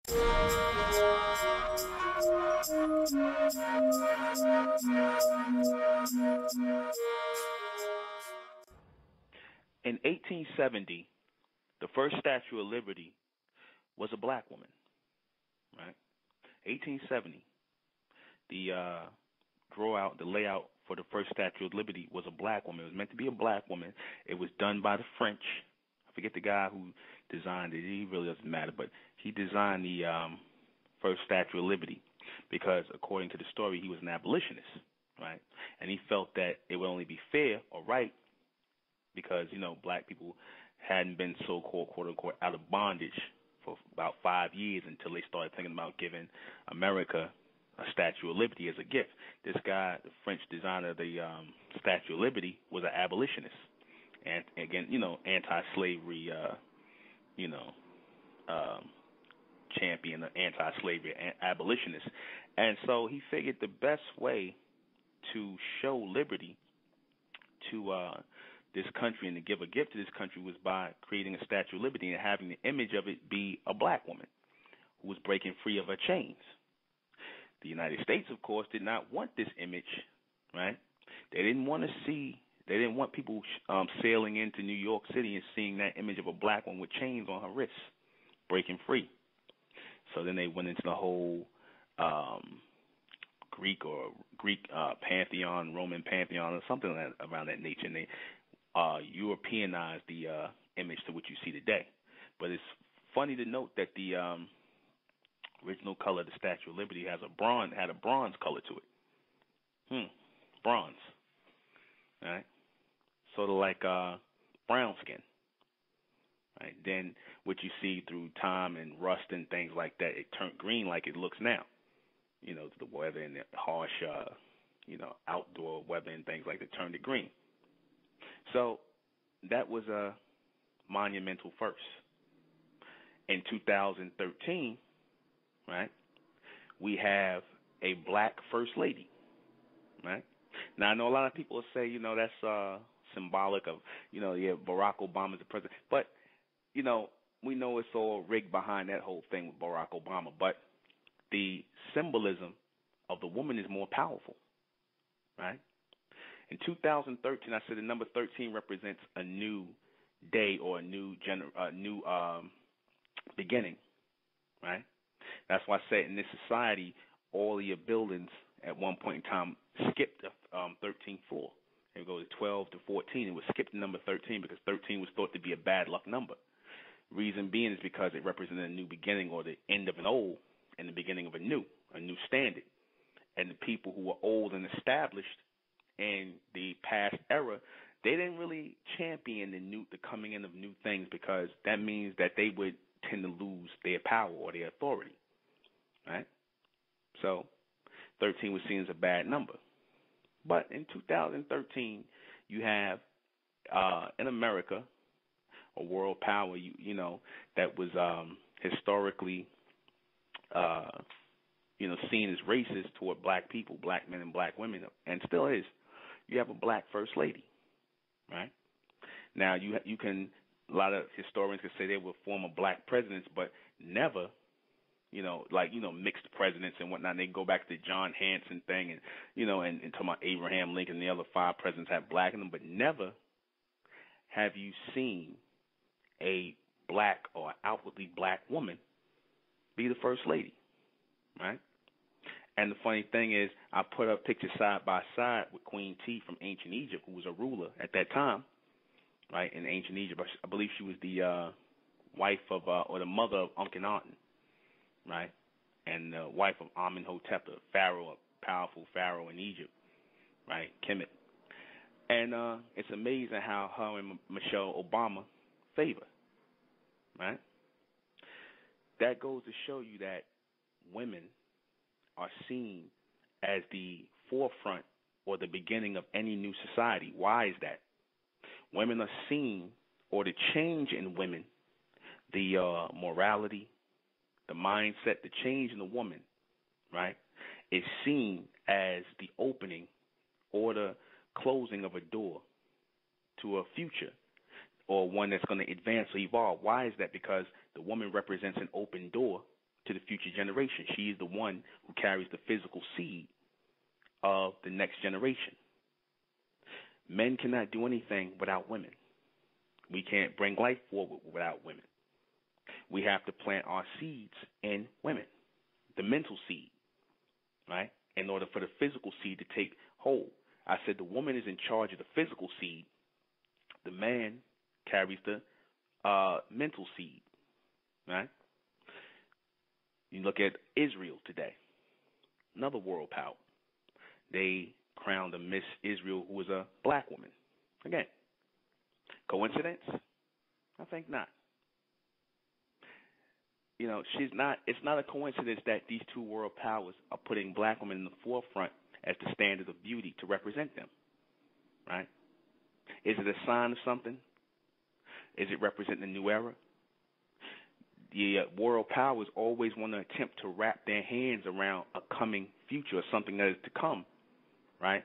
In 1870, the first Statue of Liberty was a black woman, right? 1870, the layout for the first Statue of Liberty was a black woman. It was meant to be a black woman. It was done by the French. I forget the guy who designed it. He really doesn't matter, but he designed the first Statue of Liberty because, according to the story, he was an abolitionist, right? And he felt that it would only be fair or right because, black people hadn't been so-called, quote-unquote, out of bondage for about 5 years until they started thinking about giving America a Statue of Liberty as a gift. This guy, the French designer of the Statue of Liberty, was an abolitionist. And, again, anti-slavery, champion, anti-slavery abolitionist. And so he figured the best way to show liberty to this country and to give a gift to this country was by creating a Statue of Liberty and having the image of it be a black woman who was breaking free of her chains. The United States, of course, did not want this image, right? They didn't want people sailing into New York City and seeing that image of a black woman with chains on her wrists, breaking free. So then they went into the whole Greek pantheon, Roman pantheon, or something around that nature, and they Europeanized the image to what you see today. But it's funny to note that the original color of the Statue of Liberty had a bronze color to it. Bronze. All right. Sort of like brown skin. Right. Then what you see through time and rust and things like that, it turned green like it looks now. The weather and the harsh, outdoor weather and things like that turned it green. So that was a monumental first. In 2013, right, we have a black first lady, right? Now, I know a lot of people will say, that's symbolic of, Barack Obama's the president. But, we know it's all rigged behind that whole thing with Barack Obama. But the symbolism of the woman is more powerful, right? In 2013, I said the number 13 represents a new day or a new beginning, right? That's why I say in this society, all of your buildings at one point in time skipped the 13th floor. It would go to 12 to 14. It would skip the number 13 because 13 was thought to be a bad luck number. Reason being is because it represented a new beginning or the end of an old and the beginning of a new standard. And the people who were old and established in the past era, they didn't really champion the coming in of new things because that means that they would tend to lose their power or their authority, right? So 13 was seen as a bad number. But in 2013, you have in America a world power, that was historically, seen as racist toward black people, black men and black women, and still is. You have a black first lady, right? Now, you can, a lot of historians can say they were former black presidents, but never, mixed presidents and whatnot. And they go back to the John Hanson thing and talking about Abraham Lincoln and the other 5 presidents have black in them, but never have you seen a black or outwardly black woman be the first lady, right? And the funny thing is, I put up pictures side by side with Queen T from ancient Egypt, who was a ruler at that time, right, in ancient Egypt. I believe she was the wife of, or the mother of Akhenaten, right, and the wife of Amenhotep, the pharaoh, a powerful pharaoh in Egypt, right, Kemet. And it's amazing how her and Michelle Obama favor, right? That goes to show you that women are seen as the forefront or the beginning of any new society. Why is that? Women are seen, or the change in women, the morality, the mindset, the change in the woman, right, is seen as the opening or the closing of a door to a future or one that's going to advance or evolve. Why is that? Because the woman represents an open door to the future generation. She is the one who carries the physical seed of the next generation. Men cannot do anything without women. We can't bring life forward without women. We have to plant our seeds in women, the mental seed, right, in order for the physical seed to take hold. I said the woman is in charge of the physical seed. The man carries the mental seed, right? You look at Israel today, another world power. They crowned a Miss Israel who was a black woman. Again, coincidence? I think not. You know, it's not a coincidence that these two world powers are putting black women in the forefront as the standard of beauty to represent them, right? Is it a sign of something? Is it representing a new era? The world powers always want to attempt to wrap their hands around a coming future or something that is to come, right,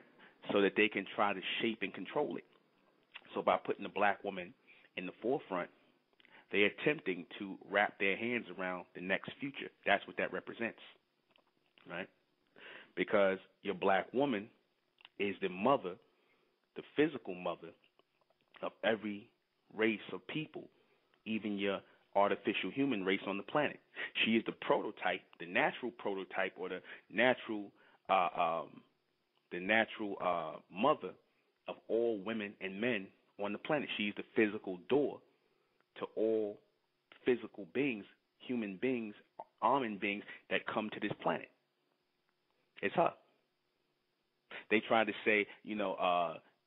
so that they can try to shape and control it. So by putting the black woman in the forefront, they're attempting to wrap their hands around the next future. That's what that represents, right? Because your black woman is the mother, the physical mother of every race of people, even your artificial human race on the planet. She is the prototype, the natural prototype, or the natural mother of all women and men on the planet. She is the physical door to all physical beings, human beings, almond beings that come to this planet. It's her. They tried to say,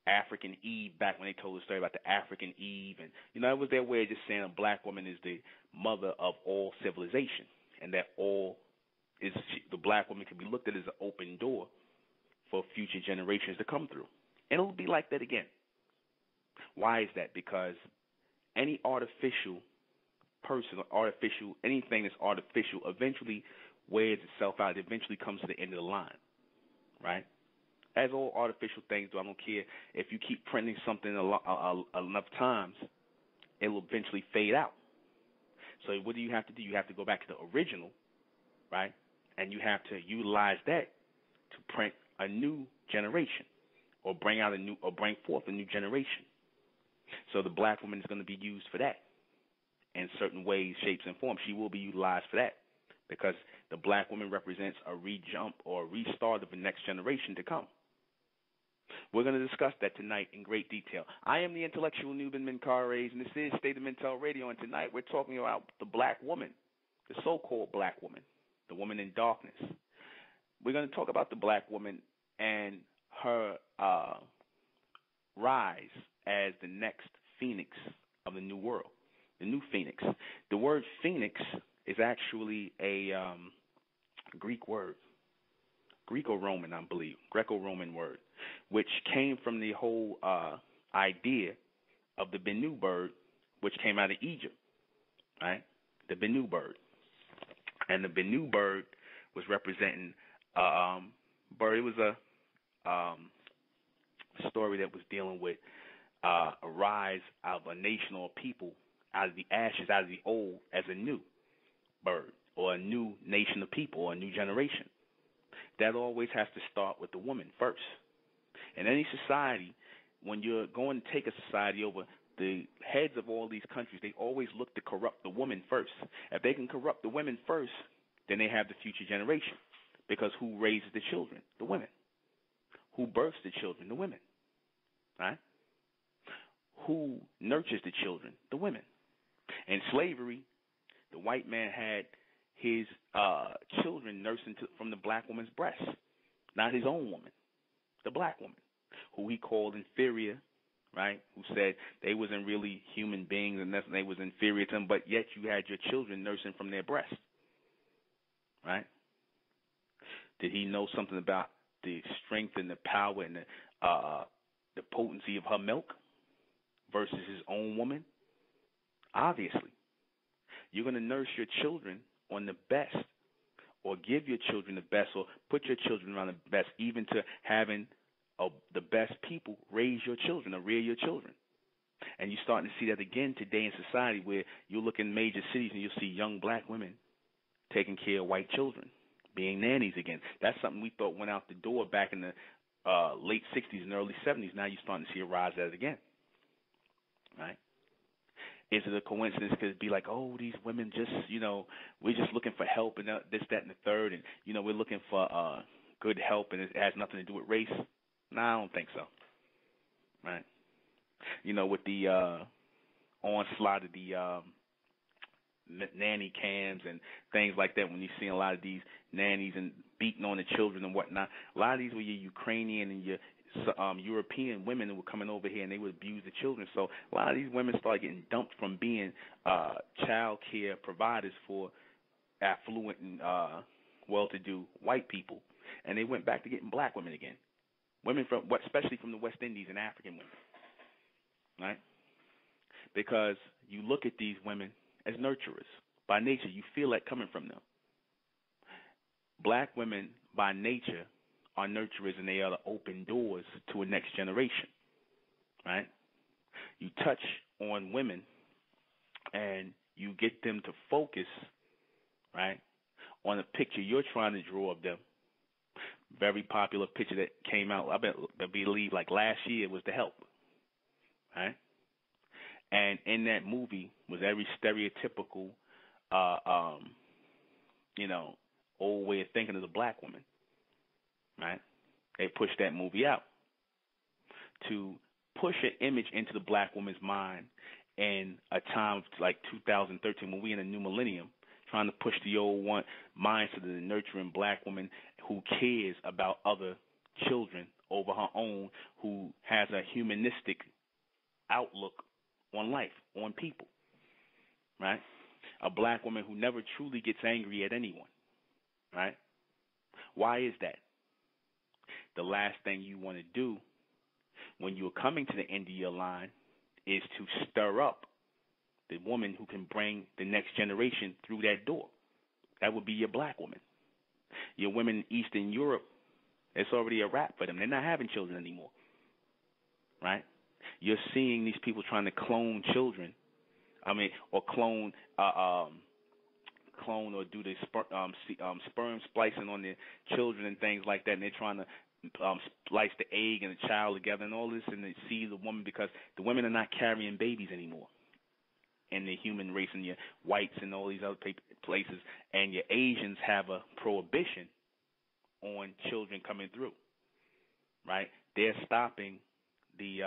African Eve back when they told the story about the African Eve, and it was their way of just saying a black woman is the mother of all civilization, and that the black woman can be looked at as an open door for future generations to come through, and it'll be like that again. Why is that? Because any artificial person, anything that's artificial, eventually wears itself out. It eventually comes to the end of the line, right? As all artificial things do. I don't care if you keep printing something enough times, it will eventually fade out. So what do you have to do? You have to go back to the original, right? And you have to utilize that to print a new generation, or bring forth a new generation. So the black woman is going to be used for that in certain ways, shapes, and forms. She will be utilized for that because the black woman represents a re-jump or a restart of the next generation to come. We're going to discuss that tonight in great detail. I am the intellectual Nuben Menkarayzz, and this is State of Mental Radio, and tonight we're talking about the black woman, the so-called black woman, the woman in darkness. We're going to talk about the black woman and her rise as the next phoenix of the new world, the new phoenix. The word phoenix is actually a Greek word, Greco-Roman, I believe, Greco-Roman word, which came from the whole idea of the Bennu bird, which came out of Egypt, right? The Bennu bird. And the Bennu bird was representing bird. It was a story that was dealing with a rise of a nation or people out of the ashes, out of the old, as a new bird or a new nation of people or a new generation. That always has to start with the woman first. In any society, when you're going to take a society over, the heads of all these countries, they always look to corrupt the woman first. If they can corrupt the women first, then they have the future generation. Because who raises the children? The women. Who births the children? The women. Right? Who nurtures the children? The women. In slavery, the white man had his children nursing from the black woman's breast, not his own woman, the black woman, who he called inferior, right, who said they wasn't really human beings and they was inferior to them, but yet you had your children nursing from their breast, right? Did he know something about the strength and the power and the potency of her milk versus his own woman? Obviously. You're going to nurse your children on the best, or give your children the best, or put your children around the best, even to having the best people raise your children or rear your children. And you're starting to see that again today in society, where you look in major cities and you'll see young black women taking care of white children, being nannies again. That's something we thought went out the door back in the late 60s and early 70s. Now you're starting to see a rise at it again, right? Is it a coincidence? Could it be like, oh, these women just, we're just looking for help and this, that, and the third, and, we're looking for good help and it has nothing to do with race? No, I don't think so, right? With the onslaught of the nanny cams and things like that, when you see a lot of these nannies and beating on the children and whatnot, a lot of these were your Ukrainian and your European women who were coming over here and they would abuse the children. So a lot of these women started getting dumped from being child care providers for affluent and well-to-do white people, and they went back to getting black women again. Women especially from the West Indies and African women, right? Because you look at these women as nurturers. By nature, you feel that coming from them. Black women, by nature, are nurturers, and they are the open doors to a next generation, right? You touch on women, and you get them to focus, right, on a picture you're trying to draw of them. Very popular picture that came out, I believe, like last year was The Help, right? And in that movie was every stereotypical, old way of thinking of a black woman, right? They pushed that movie out to push an image into the black woman's mind in a time like 2013 when we in a new millennium, trying to push the old one mindset of the nurturing black woman who cares about other children over her own, who has a humanistic outlook on life, on people, right? A black woman who never truly gets angry at anyone, right? Why is that? The last thing you want to do when you're coming to the end of your line is to stir up the woman who can bring the next generation through that door. That would be your black woman. Your women in Eastern Europe, it's already a wrap for them. They're not having children anymore, right? You're seeing these people trying to clone children, or clone or do the sperm splicing on their children and things like that, and they're trying to splice the egg and the child together and all this, and they see the woman, because the women are not carrying babies anymore in the human race, and your whites and all these other places, and your Asians have a prohibition on children coming through, right? They're stopping the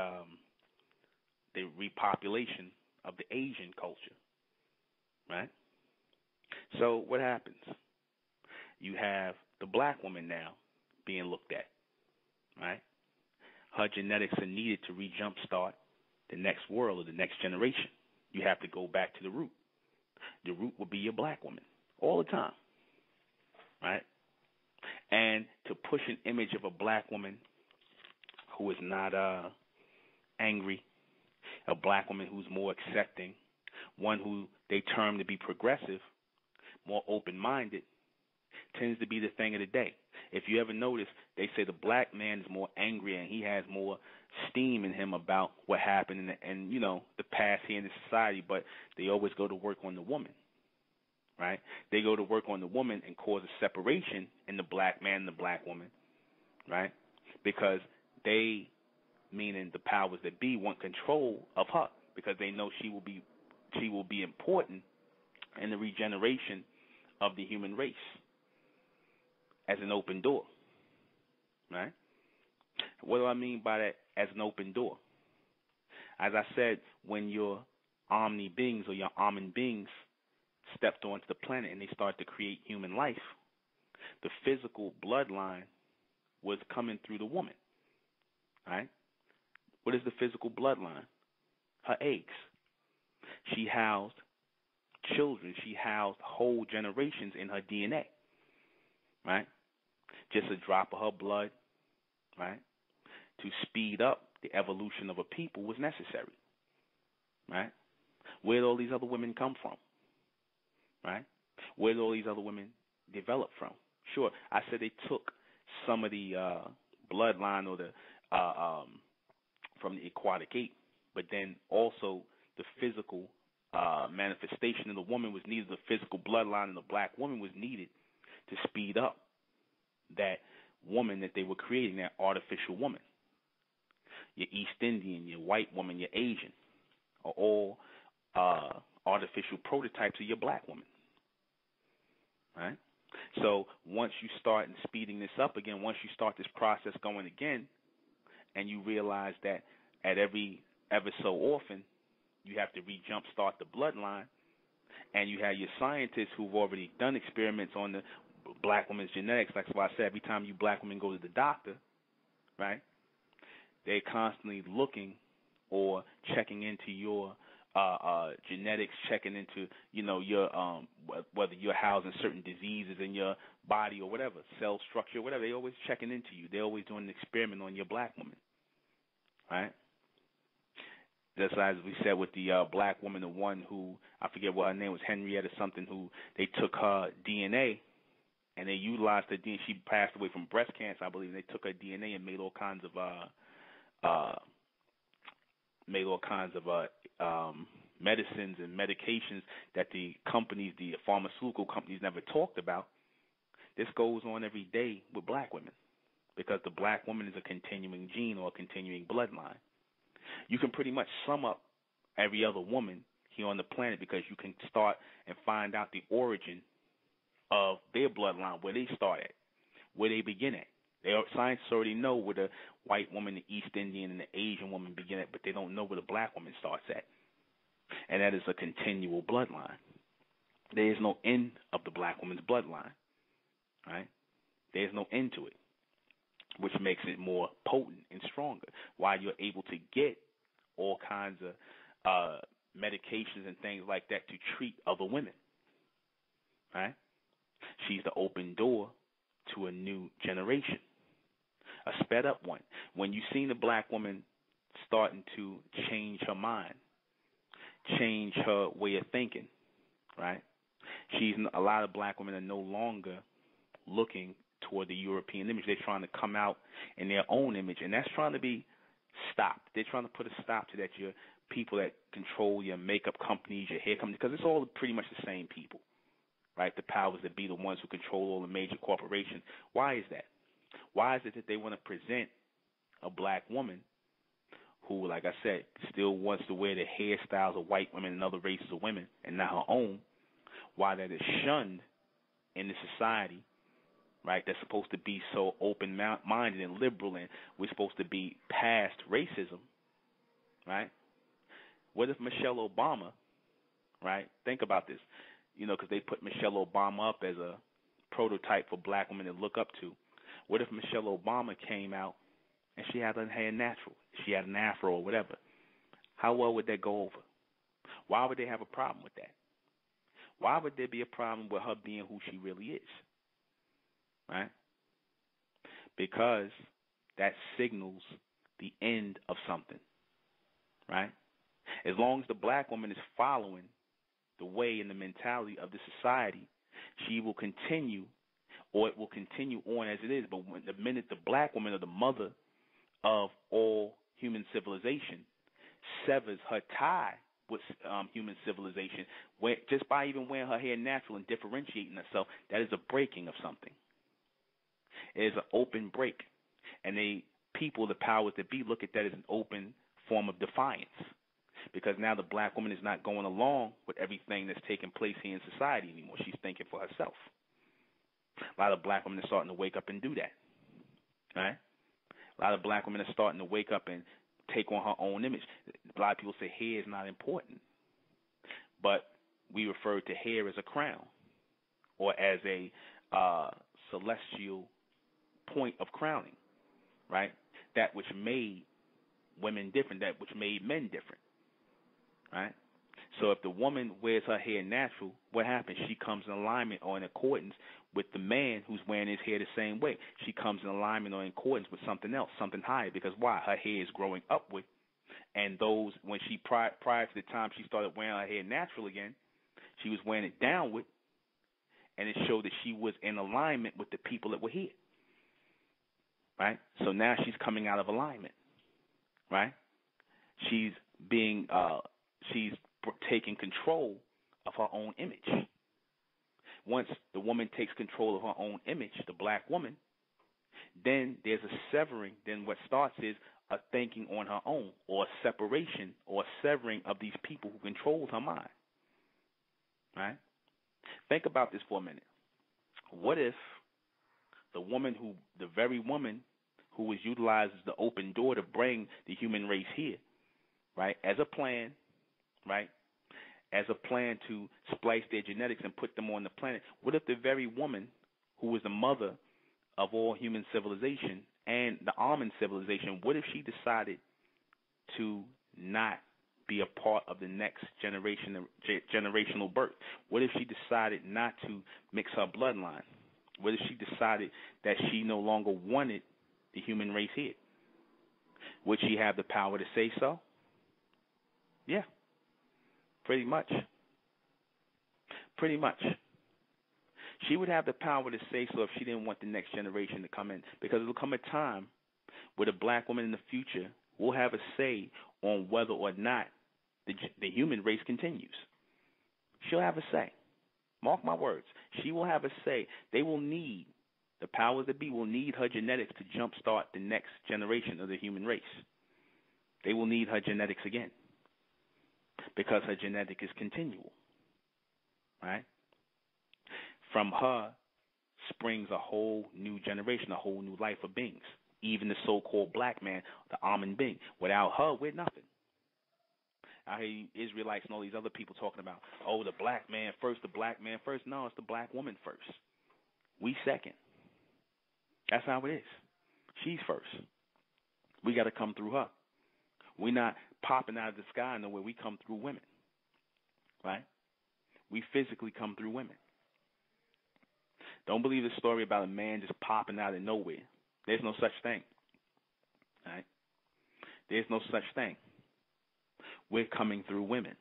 repopulation of the Asian culture, right? So what happens? You have the black woman now being looked at, right? Her genetics are needed to re-jumpstart the next world or the next generation. You have to go back to the root. The root will be your black woman all the time, right? And to push an image of a black woman who is not angry, a black woman who's more accepting, one who they term to be progressive, more open-minded, tends to be the thing of the day. If you ever notice, they say the black man is more angry and he has more steam in him about what happened and the past here in the society, but they always go to work on the woman, right? They go to work on the woman and cause a separation in the black man and the black woman, right? Because they, meaning the powers that be, want control of her because they know she will be important in the regeneration of the human race as an open door, right? What do I mean by that, as an open door? As I said, when your omni beings or your almond beings stepped onto the planet and they started to create human life, the physical bloodline was coming through the woman, right? What is the physical bloodline? Her eggs. She housed children. She housed whole generations in her DNA, right? Just a drop of her blood, right, to speed up the evolution of a people was necessary, right? Where did all these other women come from, right? Where did all these other women develop from? Sure, I said they took some of the bloodline or the from the aquatic ape, but then also the physical manifestation of the woman was needed. The physical bloodline of the black woman was needed to speed up that woman that they were creating, that artificial woman. Your East Indian, your white woman, your Asian are all artificial prototypes of your black woman. Right? So once you start speeding this up again, once you start this process going again, and you realize that at ever so often, you have to re-jump start the bloodline, and you have your scientists who've already done experiments on the black woman's genetics. Like I said, every time you black women go to the doctor, right, they're constantly looking or checking into your genetics, checking into, your whether you're housing certain diseases in your body or whatever, cell structure, whatever. They're always checking into you. They're always doing an experiment on your black woman, right? Just as we said with the black woman, the one who, I forget what her name was, Henrietta something, who they took her DNA and they utilized the DNA. She passed away from breast cancer, I believe. And they took her DNA and made all kinds of medicines and medications that the companies, the pharmaceutical companies, never talked about. This goes on every day with black women because the black woman is a continuing gene or a continuing bloodline. You can pretty much sum up every other woman here on the planet because you can start and find out the origin of their bloodline, where they start at, where they begin at. Scientists already know where the white woman, the East Indian, and the Asian woman begin at, but they don't know where the black woman starts at. And that is a continual bloodline. There is no end of the black woman's bloodline, right? There's no end to it, which makes it more potent and stronger. Why you're able to get all kinds of medications and things like that to treat other women, right? She's the open door to a new generation, a sped up one. When you see the black woman starting to change her mind, change her way of thinking, right? A lot of black women are no longer looking toward the European image. They're trying to come out in their own image, and that's trying to be stopped. They're trying to put a stop to that. Your people that control your makeup companies, your hair companies, because it's all pretty much the same people, right? The powers that be, the ones who control all the major corporations. Why is that? Why is it that they want to present a black woman who, like I said, still wants to wear the hairstyles of white women and other races of women and not her own? Why that is shunned in the society, right, that's supposed to be so open-minded and liberal, and we're supposed to be past racism, right? What if Michelle Obama, right, think about this, because they put Michelle Obama up as a prototype for black women to look up to. What if Michelle Obama came out and she had her hair natural, she had an afro or whatever? How well would that go over? Why would they have a problem with that? Why would there be a problem with her being who she really is? Right? Because that signals the end of something, right? As long as the black woman is following the way and the mentality of the society, she will continue, or it will continue on as it is. But the minute the black woman, or the mother of all human civilization, severs her tie with human civilization, just by even wearing her hair natural and differentiating herself, that is a breaking of something. It is an open break. And the powers that be, look at that as an open form of defiance. Because now the black woman is not going along with everything that's taking place here in society anymore. She's thinking for herself. A lot of black women are starting to wake up and do that. Right? A lot of black women are starting to wake up and take on her own image. A lot of people say hair is not important. But we refer to hair as a crown, or as a celestial point of crowning, right? That which made women different, that which made men different, right? So if the woman wears her hair natural, what happens? She comes in alignment or in accordance with the man who's wearing his hair the same way. She comes in alignment or in accordance with something else, something higher, because why? Her hair is growing upward, and those, when she, prior to the time she started wearing her hair natural again, she was wearing it downward, and it showed that she was in alignment with the people that were here. Right? So now she's coming out of alignment. Right? She's taking control of her own image. Once the woman takes control of her own image, the black woman, then there's a severing. Then what starts is a thinking on her own, or a separation or a severing of these people who control her mind. Right? Think about this for a minute. What if the very woman who was utilized as the open door to bring the human race here, right, as a plan, right, as a plan to splice their genetics and put them on the planet, what if the very woman who was the mother of all human civilization and the almond civilization, what if she decided to not be a part of the next generational birth? What if she decided not to mix her bloodline? What if she decided that she no longer wanted the human race here? Would she have the power to say so? Yeah, pretty much. Pretty much. She would have the power to say so if she didn't want the next generation to come in, because there will come a time where the black woman in the future will have a say on whether or not the human race continues. She'll have a say. Mark my words. She will have a say. They will need, the powers that be will need her genetics to jumpstart the next generation of the human race. They will need her genetics again, because her genetic is continual. Right? From her springs a whole new generation, a whole new life of beings. Even the so-called black man, the almond being. Without her, we're nothing. I hear Israelites and all these other people talking about, oh, the black man first, the black man first. No, it's the black woman first. We second. That's how it is. She's first. We got to come through her. We're not popping out of the sky nowhere. We come through women. Right? We physically come through women. Don't believe the story about a man just popping out of nowhere. There's no such thing. Right? There's no such thing. We're coming through women.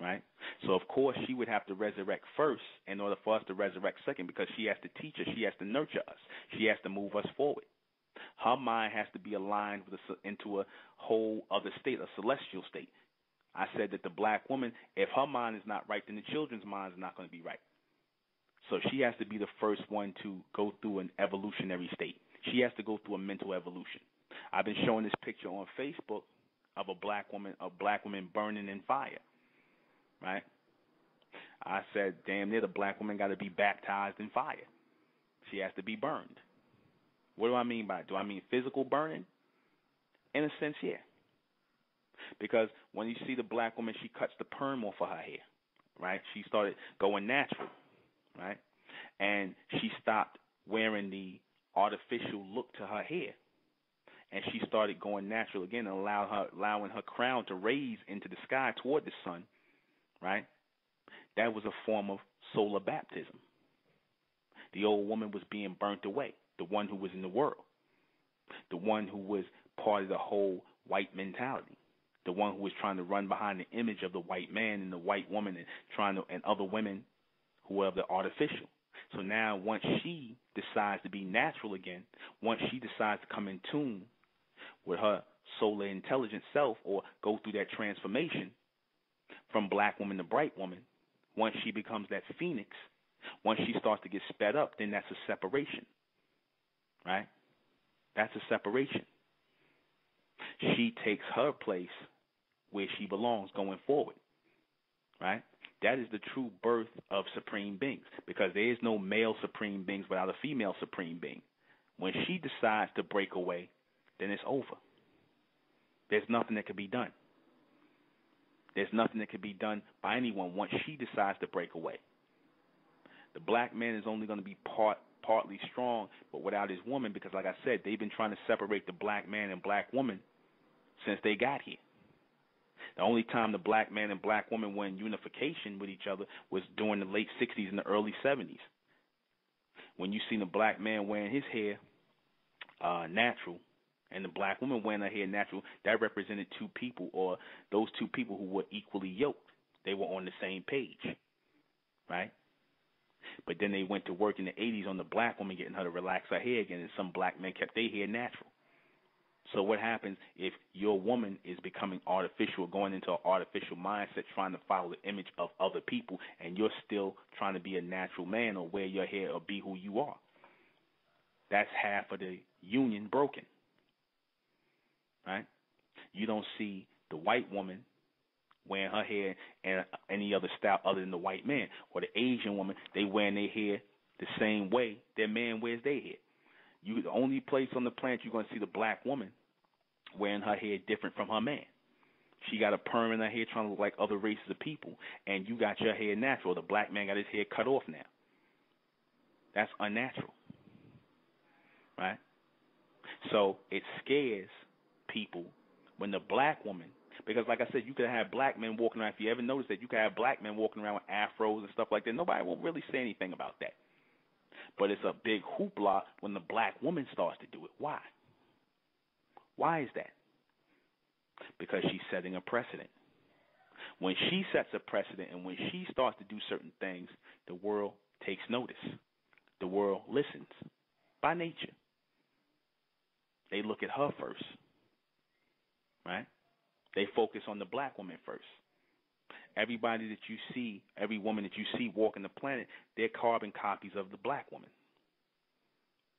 Right? So, of course, she would have to resurrect first in order for us to resurrect second, because she has to teach us. She has to nurture us. She has to move us forward. Her mind has to be aligned with into a whole other state, a celestial state. I said that the black woman, if her mind is not right, then the children's minds are not going to be right. So she has to be the first one to go through an evolutionary state. She has to go through a mental evolution. I've been showing this picture on Facebook of a black woman burning in fire. Right? I said, damn near the black woman got to be baptized in fire. She has to be burned. What do I mean by it? Do I mean physical burning? In a sense, yeah. Because when you see the black woman, she cuts the perm off of her hair. Right? She started going natural. Right? And she stopped wearing the artificial look to her hair. And she started going natural again and allowing her crown to raise into the sky toward the sun. Right? That was a form of solar baptism. The old woman was being burnt away, the one who was in the world, the one who was part of the whole white mentality, the one who was trying to run behind the image of the white man and the white woman and other women who were the artificial. So now once she decides to be natural again, once she decides to come in tune with her solar intelligent self or go through that transformation from black woman to bright woman, once she becomes that phoenix, once she starts to get sped up, then that's a separation. Right? That's a separation. She takes her place where she belongs going forward. Right? That is the true birth of supreme beings, because there is no male supreme beings without a female supreme being. When she decides to break away, then it's over. There's nothing that can be done. There's nothing that can be done by anyone once she decides to break away. The black man is only going to be partly strong, but without his woman, because like I said, they've been trying to separate the black man and black woman since they got here. The only time the black man and black woman were in unification with each other was during the late 60s and the early 70s. When you seen the black man wearing his hair natural and the black woman wearing her hair natural, that represented two people, or those two people who were equally yoked. They were on the same page, right? But then they went to work in the 80s on the black woman, getting her to relax her hair again, and some black men kept their hair natural. So what happens if your woman is becoming artificial, going into an artificial mindset, trying to follow the image of other people, and you're still trying to be a natural man or wear your hair or be who you are? That's half of the union broken, right? You don't see the white woman wearing her hair in any other style other than the white man, or the Asian woman, they wearing their hair the same way their man wears their hair. The only place on the planet you're going to see the black woman wearing her hair different from her man. She got a perm in her hair trying to look like other races of people, and you got your hair natural. The black man got his hair cut off now. That's unnatural, right? So it scares people when the black woman, because like I said, you could have black men walking around. If you ever notice that, you could have black men walking around with afros and stuff like that. Nobody won't really say anything about that. But it's a big hoopla when the black woman starts to do it. Why? Why is that? Because she's setting a precedent. When she sets a precedent and when she starts to do certain things, the world takes notice. The world listens by nature. They look at her first, right? They focus on the black woman first. Everybody that you see, every woman that you see walking the planet, they're carbon copies of the black woman.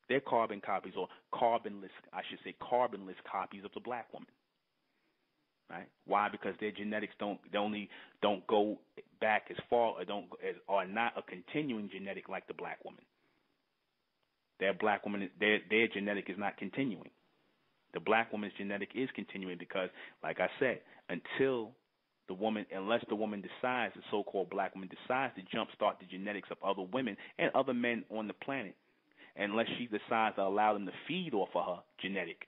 They're carbon copies, or carbonless, I should say carbonless copies of the black woman. Right? Why? Because their genetics don't go back as far, or are not a continuing genetic like the black woman. Their black woman, their genetic is not continuing. The black woman's genetic is continuing because, like I said, unless the woman decides, the so-called black woman decides to jumpstart the genetics of other women and other men on the planet, unless she decides to allow them to feed off of her genetic,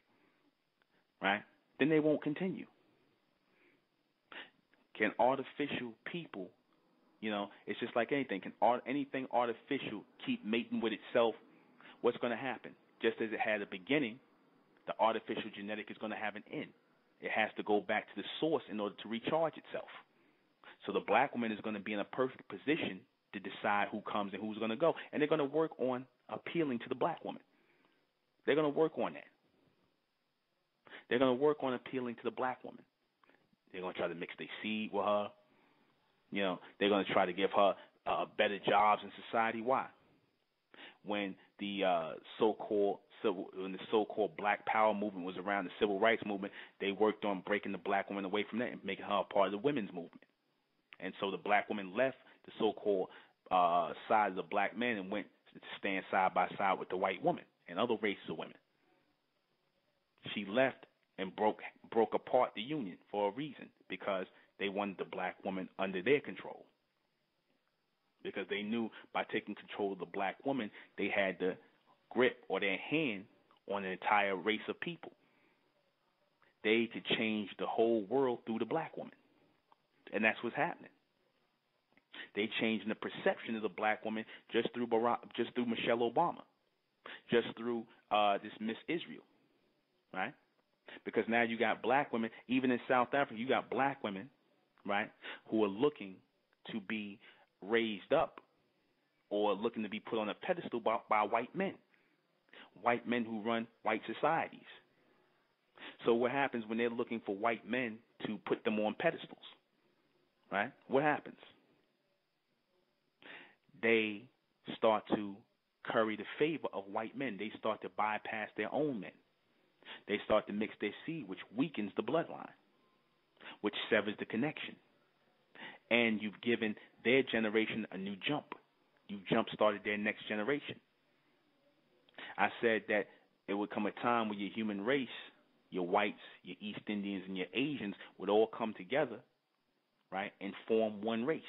right, then they won't continue. Can artificial people, it's just like anything, can anything artificial keep mating with itself? What's going to happen? Just as it had a beginning, the artificial genetic is going to have an end. It has to go back to the source in order to recharge itself. So the black woman is going to be in a perfect position to decide who comes and who's going to go. And they're going to work on appealing to the black woman. They're going to work on that. They're going to work on appealing to the black woman. They're going to try to mix their seed with her. They're going to try to give her better jobs in society. Why? When the so-called Black Power movement was around, the Civil Rights movement, they worked on breaking the black woman away from that and making her a part of the women's movement. And so the black woman left the so-called side of the black man and went to stand side by side with the white woman and other races of women. She left and broke apart the union for a reason, because they wanted the black woman under their control. Because they knew by taking control of the black woman, they had the grip or their hand on an entire race of people. They could change the whole world through the black woman. And that's what's happening. They changing the perception of the black woman just through Michelle Obama, just through this Miss Israel, right? Because now you got black women, even in South Africa, you got black women, right, who are looking to be raised up or looking to be put on a pedestal by white men who run white societies. So what happens when they're looking for white men to put them on pedestals, right? What happens? They start to curry the favor of white men. They start to bypass their own men. They start to mix their seed, which weakens the bloodline, which severs the connection. And you've given their generation a new jump. You've jump-started their next generation. I said that it would come a time where your human race, your whites, your East Indians, and your Asians would all come together, right, and form one race.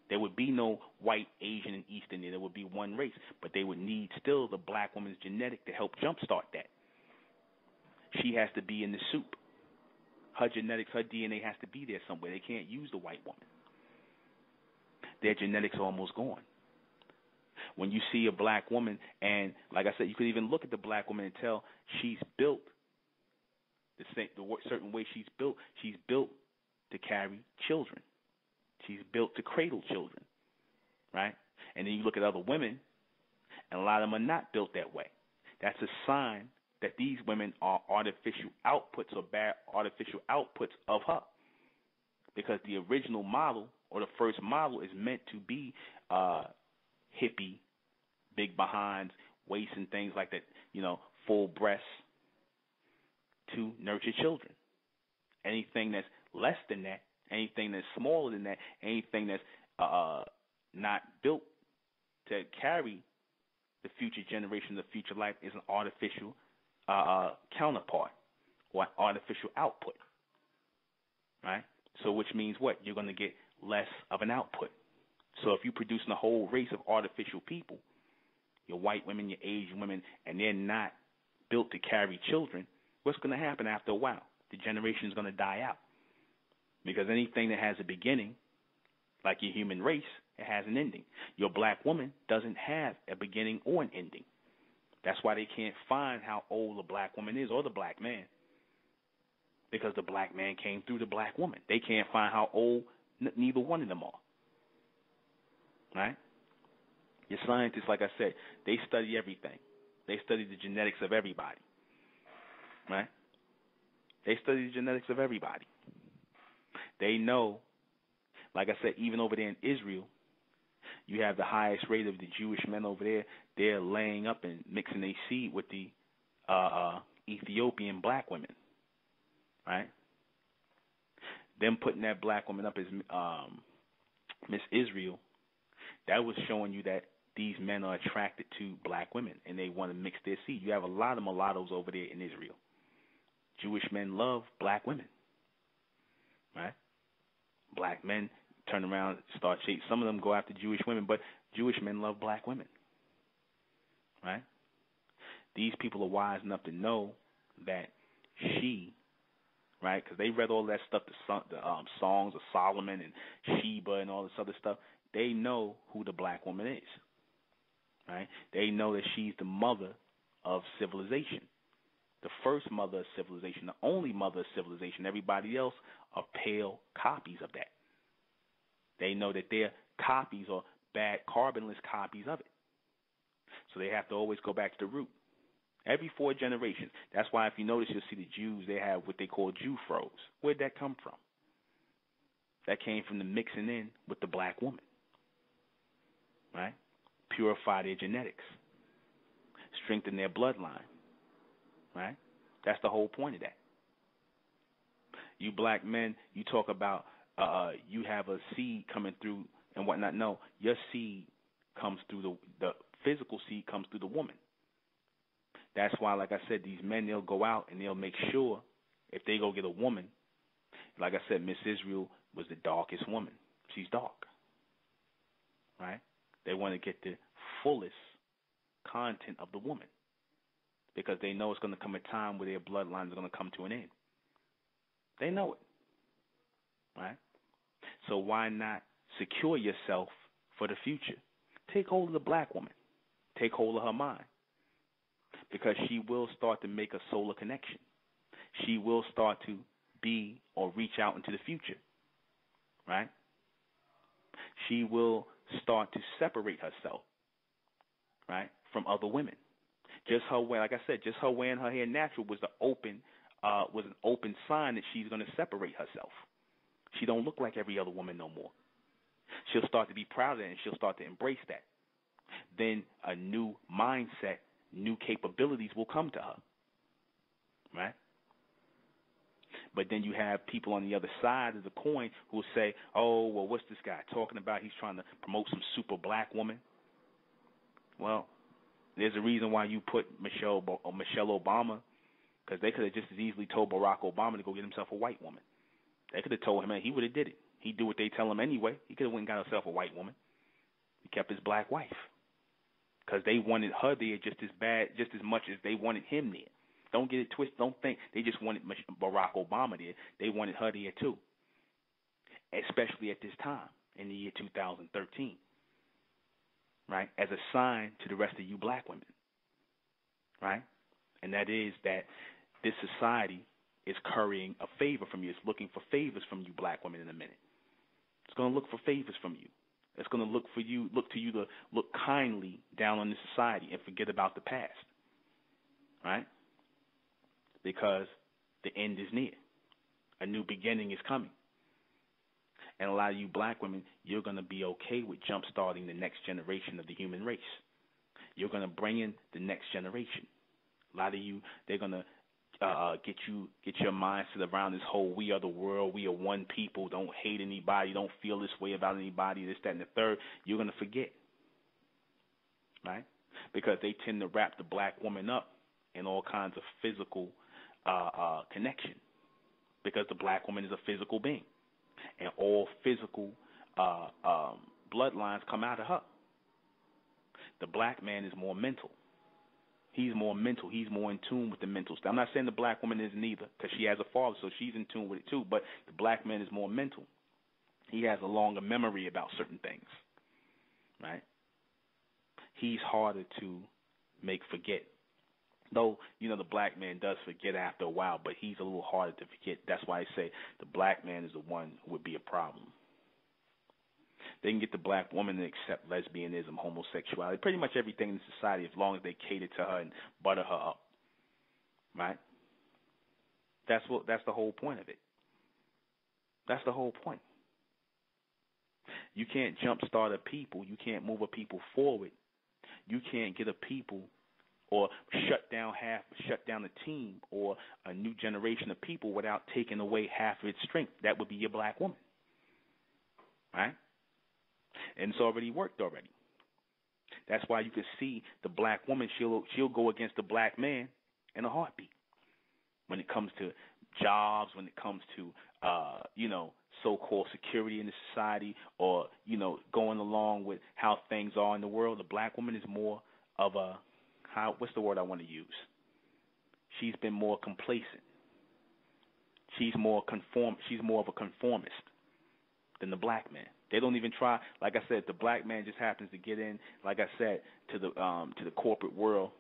There would be no white, Asian, and East Indian. There would be one race, but they would need still the black woman's genetic to help jumpstart that. She has to be in the soup. Her genetics, her DNA has to be there somewhere. They can't use the white woman. Their genetics are almost gone. When you see a black woman, and like I said, you could even look at the black woman and tell she's built the certain way she's built. She's built to carry children. She's built to cradle children, right? And then you look at other women, and a lot of them are not built that way. That's a sign that these women are artificial outputs or bad artificial outputs of her. Because the original model or the first model is meant to be hippie, big behinds, waist and things like that, full breasts to nurture children. Anything that's less than that, anything that's smaller than that, anything that's not built to carry the future generation, the future life, is an artificial counterpart or artificial output, right? So which means what? You're going to get less of an output. So if you're producing a whole race of artificial people, your white women, your Asian women, and they're not built to carry children, what's going to happen after a while? The generation is going to die out. Because anything that has a beginning, like your human race, it has an ending. Your black woman doesn't have a beginning or an ending. That's why they can't find how old the black woman is or the black man. Because the black man came through the black woman. They can't find how old neither one of them are. Right? Your scientists, like I said, they study everything. They study the genetics of everybody. Right? They study the genetics of everybody. They know, like I said, even over there in Israel, you have the highest rate of the Jewish men over there. They're laying up and mixing their seed with the Ethiopian black women. Right? Them putting that black woman up as Miss Israel, that was showing you that these men are attracted to black women and they want to mix their seed. You have a lot of mulattoes over there in Israel. Jewish men love black women. Right? Black men turn around, start chasing. Some of them go after Jewish women, but Jewish men love black women. Right? These people are wise enough to know that she, right, because they read all that stuff, the songs of Solomon and Sheba and all this other stuff. They know who the black woman is. Right? They know that she's the mother of civilization, the first mother of civilization, the only mother of civilization. Everybody else are pale copies of that. They know that they're copies or bad carbonless copies of it. So they have to always go back to the root. Every 4 generations. That's why if you notice, you'll see the Jews, they have what they call Jew froze. Where'd that come from? That came from the mixing in with the black woman. Right? Purify their genetics. Strengthen their bloodline. Right? That's the whole point of that. You black men, you talk about you have a seed coming through and whatnot. No, your seed comes through the physical seed comes through the woman. That's why, like I said, these men, they'll go out and they'll make sure if they go get a woman, like I said, Miss Israel was the darkest woman. She's dark. Right? They want to get the fullest content of the woman because they know it's going to come a time where their bloodlines are going to come to an end. They know it. Right? So why not secure yourself for the future? Take hold of the black woman. Take hold of her mind. Because she will start to make a solar connection. She will start to be or reach out into the future. Right? She will start to separate herself, right, from other women. Just her way, like I said, just her wearing her hair natural was an open sign that she's going to separate herself. She don't look like every other woman no more. She'll start to be proud of it and she'll start to embrace that. Then a new mindset, new capabilities will come to her, right? But then you have people on the other side of the coin who will say, oh, well, what's this guy talking about? He's trying to promote some super black woman. Well, there's a reason why you put Michelle Obama, because they could have just as easily told Barack Obama to go get himself a white woman. They could have told him, and he would have did it. He'd do what they tell him anyway. He could have went and got himself a white woman. He kept his black wife because they wanted her there just as much as they wanted him there. Don't get it twisted. Don't think they just wanted Barack Obama there. They wanted her there too, especially at this time in the year 2013, right, as a sign to the rest of you black women, right? And that is that this society is currying a favor from you. It's looking for favors from you black women in a minute. It's going to look for favors from you. It's going to look to you to look kindly down on this society and forget about the past, right? because the end is near. A new beginning is coming. And a lot of you black women, you're going to be okay with jump-starting the next generation of the human race. You're going to bring in the next generation. A lot of you, they're going to get your mindset around this whole we are the world, we are one people, don't hate anybody, don't feel this way about anybody, this, that, and the third. You're going to forget, right? Because they tend to wrap the black woman up in all kinds of physical connection, because the black woman is a physical being, and all physical bloodlines come out of her. The black man is more mental. He's more mental. He's more in tune with the mental stuff. I'm not saying the black woman isn't either, because she has a father, so she's in tune with it too, but the black man is more mental. He has a longer memory about certain things, right? He's harder to make forget. Though, the black man does forget after a while, but he's a little harder to forget. That's why I say the black man is the one who would be a problem. They can get the black woman to accept lesbianism, homosexuality, pretty much everything in society, as long as they cater to her and butter her up, right? That's the whole point of it. That's the whole point. You can't jumpstart a people. You can't move a people forward. You can't get a people or shut down a team or a new generation of people without taking away half of its strength. That would be your black woman, right? And it's already worked already. That's why you can see the black woman, she'll go against the black man in a heartbeat when it comes to jobs, when it comes to so-called security in the society, or going along with how things are in the world. The black woman is more of a what's the word I want to use? She's been more complacent. She's more of a conformist than the black man. They don't even try. Like I said, the black man just happens to get in, like I said, to the corporate world.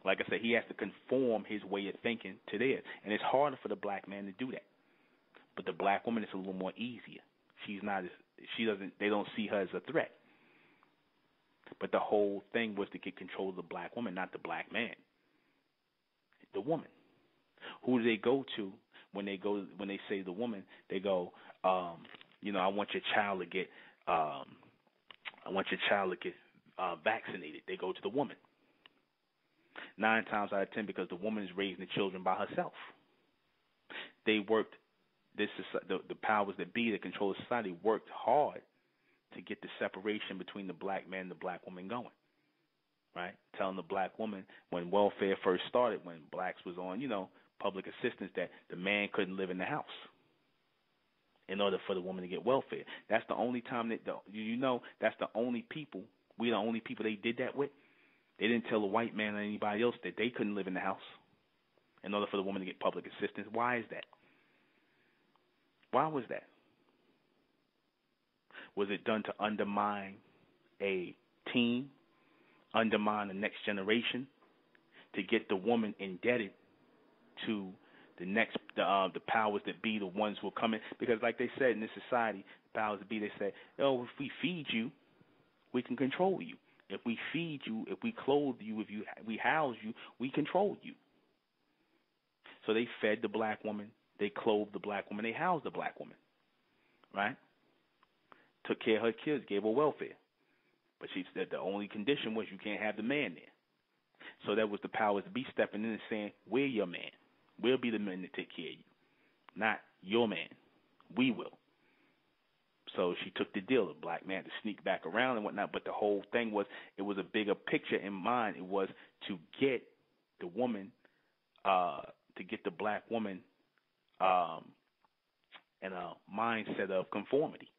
Like I said, he has to conform his way of thinking to theirs, and it's harder for the black man to do that. But the black woman is a little more easier. They don't see her as a threat. But the whole thing was to get control of the black woman, not the black man. The woman. Who do they go to when they say the woman? They go, I want your child to get vaccinated. They go to the woman. 9 times out of 10, because the woman is raising the children by herself. They worked. The powers that be that control society worked hard to get the separation between the black man and the black woman going, right? Telling the black woman when welfare first started, when blacks was on, public assistance, that the man couldn't live in the house in order for the woman to get welfare. That's the only time that's the only people, we're the only people they did that with. They didn't tell the white man or anybody else that they couldn't live in the house in order for the woman to get public assistance. Why is that? Why was that? Was it done to undermine a team, undermine the next generation, to get the woman indebted to the powers that be, the ones who are coming? Because like they said in this society, the powers that be, they say, if we feed you, we can control you. If we feed you, if we clothe you, we house you, we control you. So they fed the black woman, they clothed the black woman, they housed the black woman, right? Took care of her kids, gave her welfare. But she said the only condition was you can't have the man there. So that was the powers to be stepping in and saying, we're your man. We'll be the men to take care of you. Not your man. We will. So she took the deal, the black man, to sneak back around and whatnot. But the whole thing was, it was a bigger picture in mind. It was to get the woman, to get the black woman in a mindset of conformity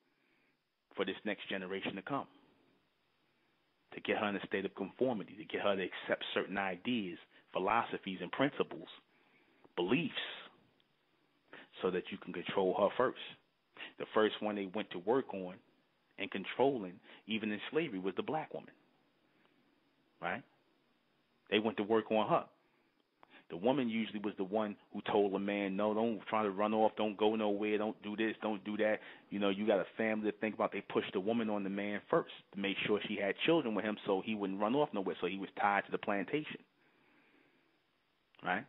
for this next generation to come. To get her in a state of conformity, to get her to accept certain ideas, philosophies, and principles, beliefs, so that you can control her first. The first one they went to work on and controlling, even in slavery, was the black woman, right? They went to work on her. The woman usually was the one who told a man, no, don't try to run off, don't go nowhere, don't do this, don't do that. You got a family to think about. They pushed the woman on the man first to make sure she had children with him so he wouldn't run off nowhere, so he was tied to the plantation, right?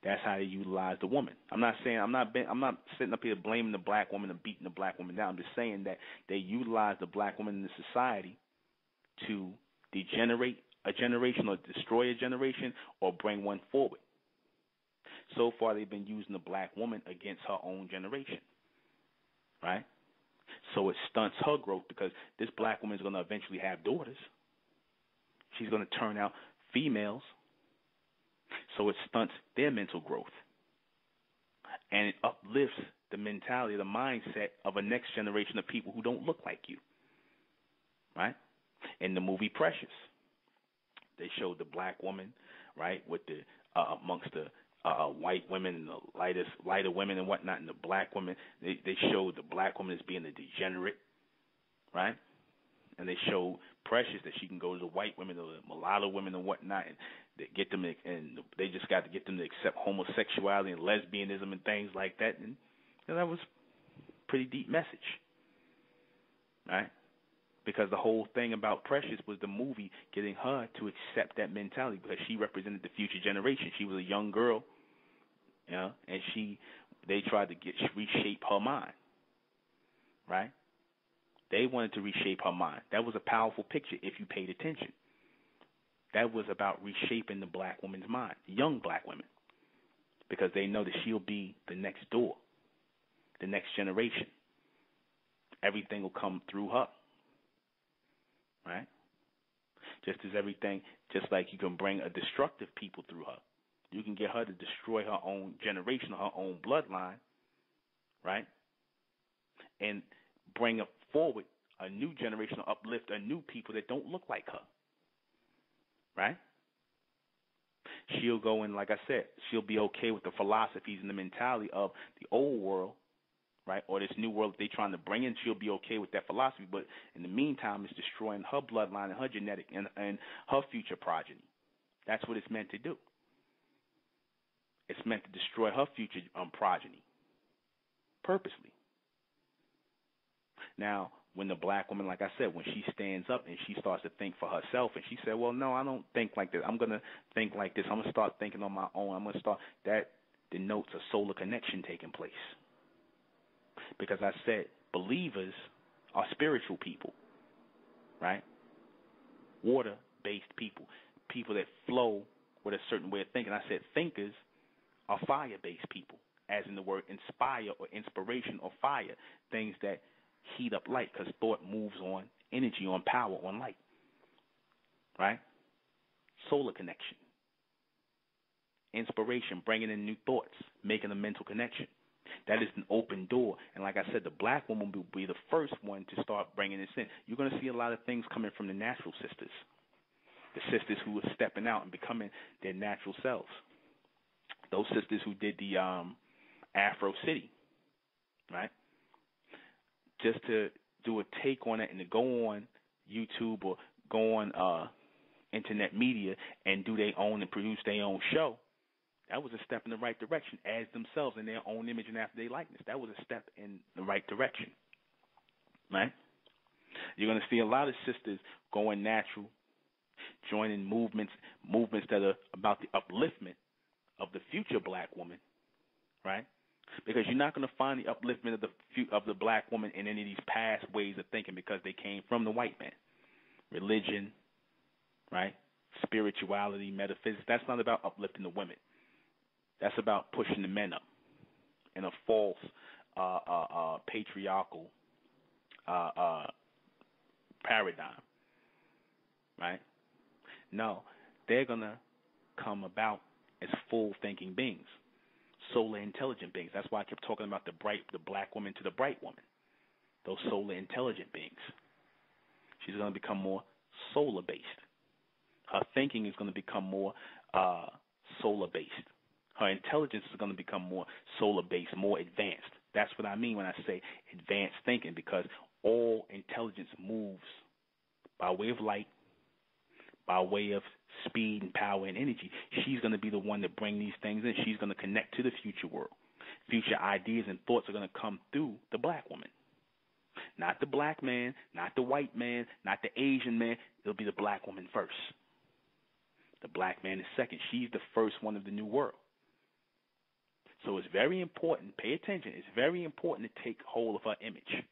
That's how they utilize the woman. I'm not sitting up here blaming the black woman and beating the black woman down. I'm just saying that they utilize the black woman in the society to degenerate a generation or destroy a generation or bring one forward. So far, they've been using the black woman against her own generation, right? So it stunts her growth because this black woman is going to eventually have daughters. She's going to turn out females. So it stunts their mental growth. And it uplifts the mentality, the mindset of a next generation of people who don't look like you, right? In the movie Precious, they showed the black woman, right, with the amongst the white women and the lighter women and whatnot, and the black women. They showed the black woman as being a degenerate, right? And they showed Precious that she can go to the white women or the mulatto women and whatnot, and they get them, and they just got to get them to accept homosexuality and lesbianism and things like that. And that was a pretty deep message, right? Because the whole thing about Precious was the movie getting her to accept that mentality because she represented the future generation. She was a young girl, you know, and they tried to reshape her mind, right? They wanted to reshape her mind. That was a powerful picture if you paid attention. That was about reshaping the black woman's mind, young black women, because they know that she'll be the next door, the next generation. Everything will come through her, right? Just like you can bring a destructive people through her. You can get her to destroy her own generation, her own bloodline, right? And bring forward a new generation, or uplift a new people that don't look like her, right? She'll go in, like I said, she'll be okay with the philosophies and the mentality of the old world, right, or this new world that they're trying to bring in. She'll be okay with that philosophy, but in the meantime, it's destroying her bloodline and her genetic and her future progeny. That's what it's meant to do. It's meant to destroy her future progeny, purposely. Now, when the black woman, like I said, when she stands up and she starts to think for herself, and she said, well, no, I don't think like this. I'm going to think like this. I'm going to start thinking on my own. I'm going to start. That denotes a solar connection taking place. Because I said believers are spiritual people, right? Water-based people, people that flow with a certain way of thinking. I said thinkers are fire-based people, as in the word inspire or inspiration or fire, things that heat up light, because thought moves on energy, on power, on light, right? Solar connection. Inspiration, bringing in new thoughts, making a mental connection. That is an open door. And like I said, the black woman will be the first one to start bringing this in. You're going to see a lot of things coming from the natural sisters, the sisters who are stepping out and becoming their natural selves. Those sisters who did the Afro City, right? Just to do a take on it and to go on YouTube or go on internet media and do their own and produce their own show, that was a step in the right direction as themselves in their own image and after their likeness. That was a step in the right direction, right? You're going to see a lot of sisters going natural, joining movements that are about the upliftment of the future black woman, right? Because you're not going to find the upliftment of the black woman in any of these past ways of thinking, because they came from the white man. Religion, right? Spirituality, metaphysics. That's not about uplifting the women. That's about pushing the men up in a false patriarchal paradigm, right? No, they're going to come about as full thinking beings, solar intelligent beings. That's why I kept talking about the black woman to the bright woman, those solar intelligent beings. She's going to become more solar based. Her thinking is going to become more solar based. Her intelligence is going to become more solar-based, more advanced. That's what I mean when I say advanced thinking, because all intelligence moves by way of light, by way of speed and power and energy. She's going to be the one to bring these things in. She's going to connect to the future world. Future ideas and thoughts are going to come through the black woman. Not the black man, not the white man, not the Asian man. It'll be the black woman first. The black man is second. She's the first one of the new world. So it's very important. Pay attention. It's very important to take hold of her image.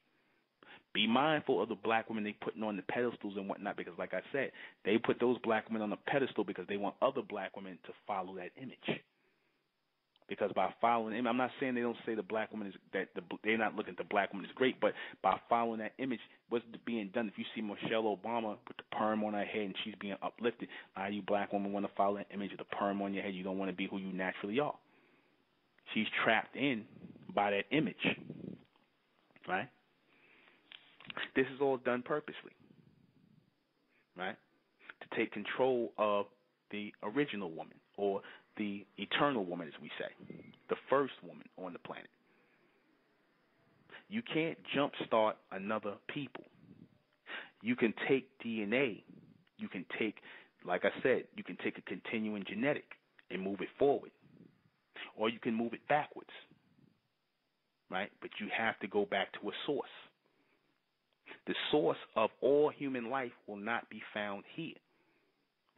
Be mindful of the black women they putting on the pedestals and whatnot, because like I said, they put those black women on the pedestal because they want other black women to follow that image. Because by following him, I'm not saying they don't say the black woman is they're not looking at the black woman is great, but by following that image, what's being done? If you see Michelle Obama with the perm on her head and she's being uplifted, now you black women want to follow that image of the perm on your head. You don't want to be who you naturally are. She's trapped in by that image, right? This is all done purposely, right? To take control of the original woman, or the eternal woman, as we say, the first woman on the planet. You can't jumpstart another people. You can take DNA. You can take, like I said, you can take a continuing genetic and move it forward, or you can move it backwards, right? But you have to go back to a source. The source of all human life will not be found here.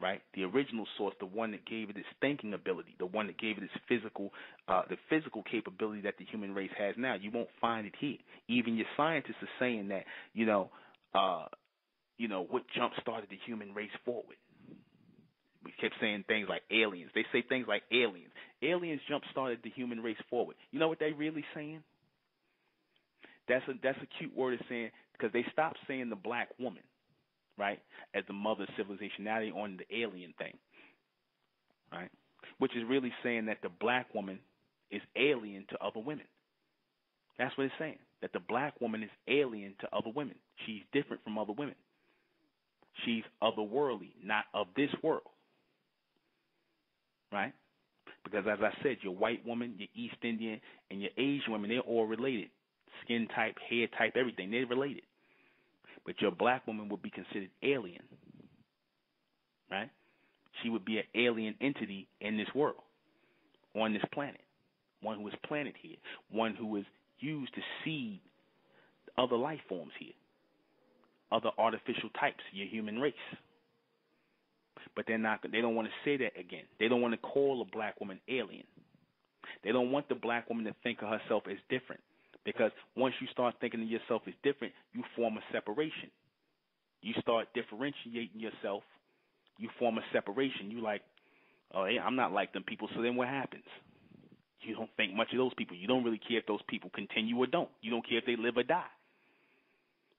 Right, the original source, the one that gave it its thinking ability, the one that gave it its the physical capability that the human race has now. You won't find it here. Even your scientists are saying that, what jump started the human race forward. We kept saying things like aliens. They say things like aliens. Aliens jump started the human race forward. You know what they really saying? That's a cute word of saying, because they stopped saying the black woman, right, as the mother of civilization. Now they're on the alien thing, right, which is really saying that the black woman is alien to other women. That's what it's saying, that the black woman is alien to other women. She's different from other women. She's otherworldly, not of this world, right? Because as I said, your white woman, your East Indian, and your Asian women, they're all related. Skin type, hair type, everything, they're related. But your black woman would be considered alien, right? She would be an alien entity in this world, on this planet, one who is planted here, one who is used to seed other life forms here, other artificial types, your human race. But they don't want to say that again. They don't want to call a black woman alien. They don't want the black woman to think of herself as different. Because once you start thinking of yourself as different, you form a separation. You start differentiating yourself. You form a separation. You like, oh, yeah, I'm not like them people. So then what happens? You don't think much of those people. You don't really care if those people continue or don't. You don't care if they live or die.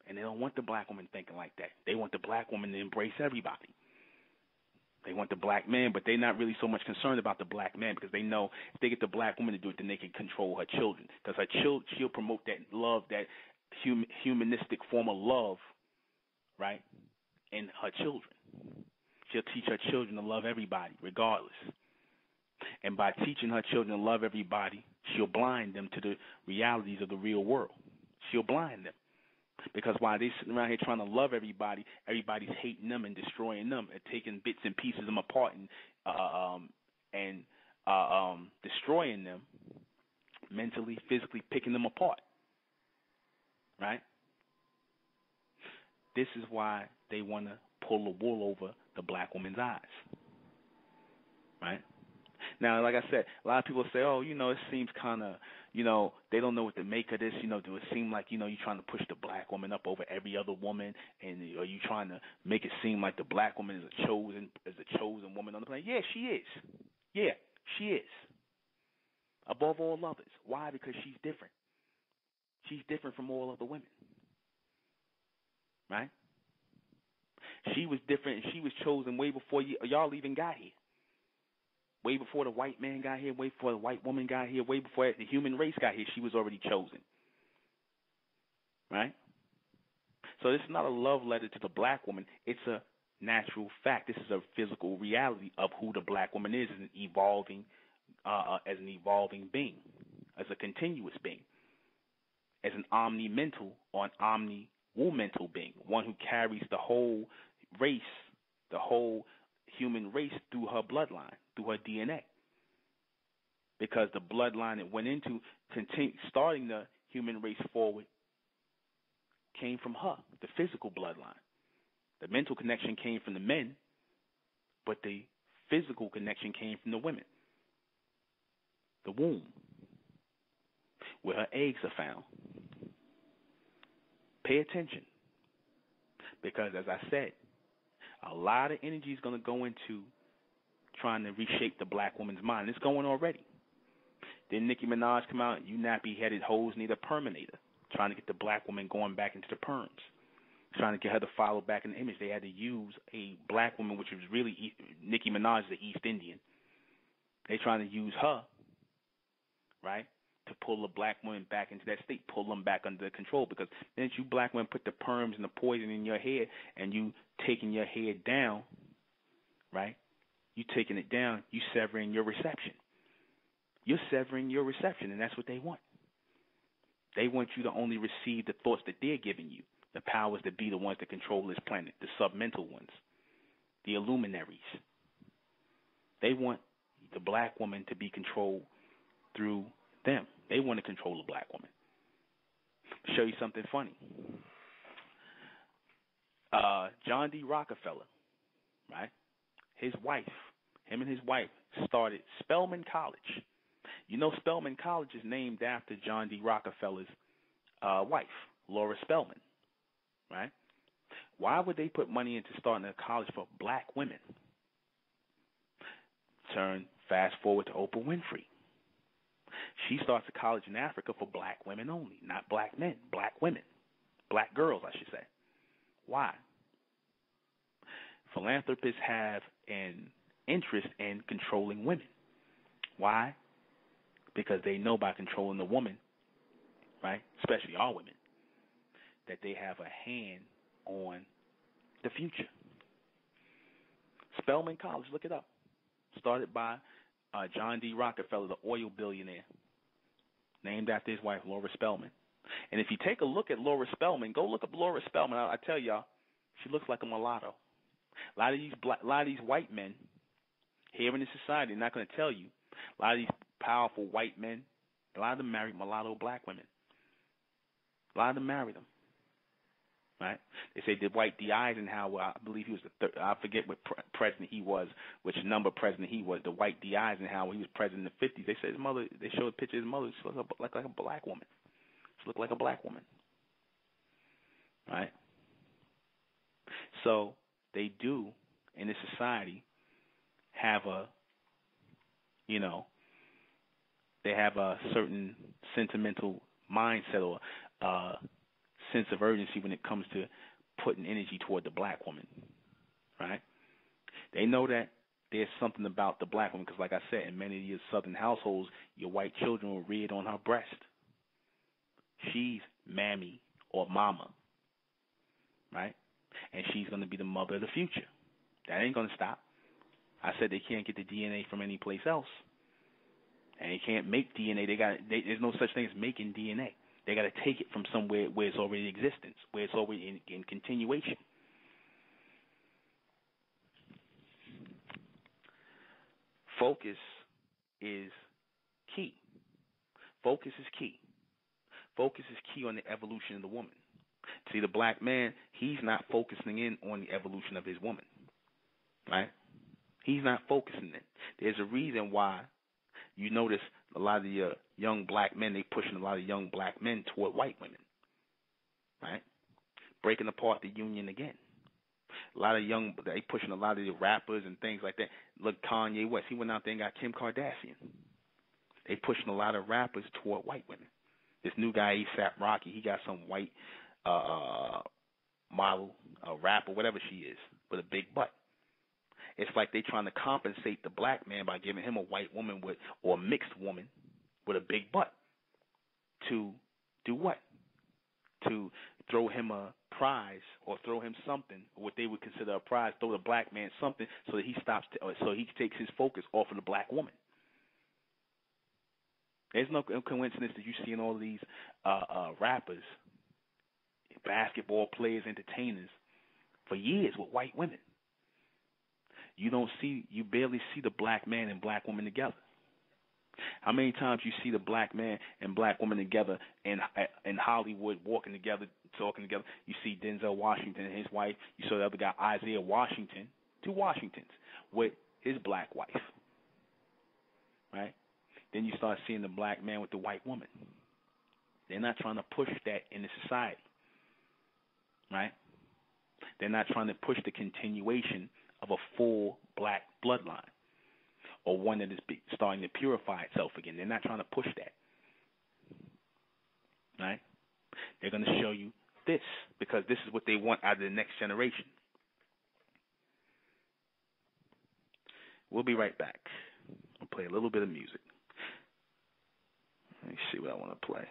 And they don't want the black woman thinking like that. They want the black woman to embrace everybody. They want the black man, but they're not really so much concerned about the black man, because they know if they get the black woman to do it, then they can control her children. Because she'll promote that love, that humanistic form of love, right, in her children. She'll teach her children to love everybody, regardless. And by teaching her children to love everybody, she'll blind them to the realities of the real world. She'll blind them. Because while they're sitting around here trying to love everybody, everybody's hating them and destroying them and taking bits and pieces of them apart and destroying them mentally, physically, picking them apart. Right? This is why they want to pull the wool over the black woman's eyes. Right? Now, like I said, a lot of people say, oh, it seems kind of, they don't know what to make of this. Do it seem like, you're trying to push the black woman up over every other woman, and are you trying to make it seem like the black woman is a chosen woman on the planet? Yeah, she is. Yeah, she is. Above all others. Why? Because she's different. She's different from all other women. Right? She was different, and she was chosen way before y'all even got here. Way before the white man got here, way before the white woman got here, way before the human race got here, she was already chosen. Right? So this is not a love letter to the black woman. It's a natural fact. This is a physical reality of who the black woman is as an evolving being, as a continuous being, as an omni-mental or an omni-womental being, one who carries the whole race, the whole human race through her bloodline, through her DNA. Because the bloodline it went into, starting the human race forward, came from her, the physical bloodline. The mental connection came from the men, but the physical connection came from the women. The womb, where her eggs are found. Pay attention, because as I said, a lot of energy is going to go into trying to reshape the black woman's mind. It's going already. Then Nicki Minaj come out, you nappy-headed hoes need a perminator, trying to get the black woman going back into the perms, trying to get her to follow back in the image. They had to use a black woman, which was really Nicki Minaj is the East Indian. They trying to use her, right, to pull the black woman back into that state, pull them back under control. Because then you black women put the perms and the poison in your head, and you taking your head down, right? You taking it down, you severing your reception. You're severing your reception, and that's what they want. They want you to only receive the thoughts that they're giving you, the powers that be, the ones that control this planet, the submental ones, the illuminaries. They want the black woman to be controlled through them. They want to control the black woman. I'll show you something funny. John D. Rockefeller, right? Him and his wife started Spelman College. You know, Spelman College is named after John D. Rockefeller's wife, Laura Spelman, right? Why would they put money into starting a college for black women? Fast forward to Oprah Winfrey. She starts a college in Africa for black women only, not black men, black women, black girls, I should say. Why? Philanthropists have an interest in controlling women. Why? Because they know by controlling the woman, right, especially all women, that they have a hand on the future. Spelman College, look it up. Started by John D. Rockefeller, the oil billionaire, named after his wife, Laura Spelman. And if you take a look at Laura Spelman, go look up Laura Spelman. I tell y'all, she looks like a mulatto. A lot of these white men here in the society are not going to tell you. A lot of these powerful white men, a lot of them married mulatto black women. A lot of them married them. Right? They say the white D. Eisenhower, I believe he was the third, I forget what president he was, which number president he was. The white D. Eisenhower, he was president in the 50s. They said his mother, they showed a picture of his mother. She looked like a black woman. She looked like a black woman. Right? So they do, in this society, have a, they have a certain sentimental mindset or sense of urgency when it comes to putting energy toward the black woman, right? They know that there's something about the black woman because, like I said, in many of your southern households, your white children were reared on her breast. She's mammy or mama, right? And she's going to be the mother of the future. That ain't going to stop. I said they can't get the DNA from any place else. And they can't make DNA. There's no such thing as making DNA. They got to take it from somewhere where it's already in existence, where it's already in continuation. Focus is key. Focus is key. Focus is key on the evolution of the woman. See, the black man, he's not focusing in on the evolution of his woman, right? He's not focusing in. There's a reason why you notice a lot of the young black men, they pushing a lot of young black men toward white women, right? Breaking apart the union again. They pushing a lot of the rappers and things like that. Look, Kanye West, he went out there and got Kim Kardashian. They pushing a lot of rappers toward white women. This new guy, A$AP Rocky, he got some white model, rapper, whatever she is, with a big butt. It's like they trying to compensate the black man by giving him a white woman or a mixed woman with a big butt. To do what? To throw him a prize or throw him something, what they would consider a prize, throw the black man something so that he stops, so he takes his focus off of the black woman. There's no coincidence that you see in all of these rappers, basketball players, entertainers for years with white women. You barely see the black man and black woman together. How many times you see the black man and black woman together in Hollywood, walking together, talking together? You see Denzel Washington and his wife. You saw the other guy, Isaiah Washington, two Washingtons, with his black wife, right? Then you start seeing the black man with the white woman. They're not trying to push that into society, right? They're not trying to push the continuation of a full black bloodline or one that is starting to purify itself again. They're not trying to push that, right? They're going to show you this because this is what they want out of the next generation. We'll be right back. I'll play a little bit of music. Let me see what I want to play.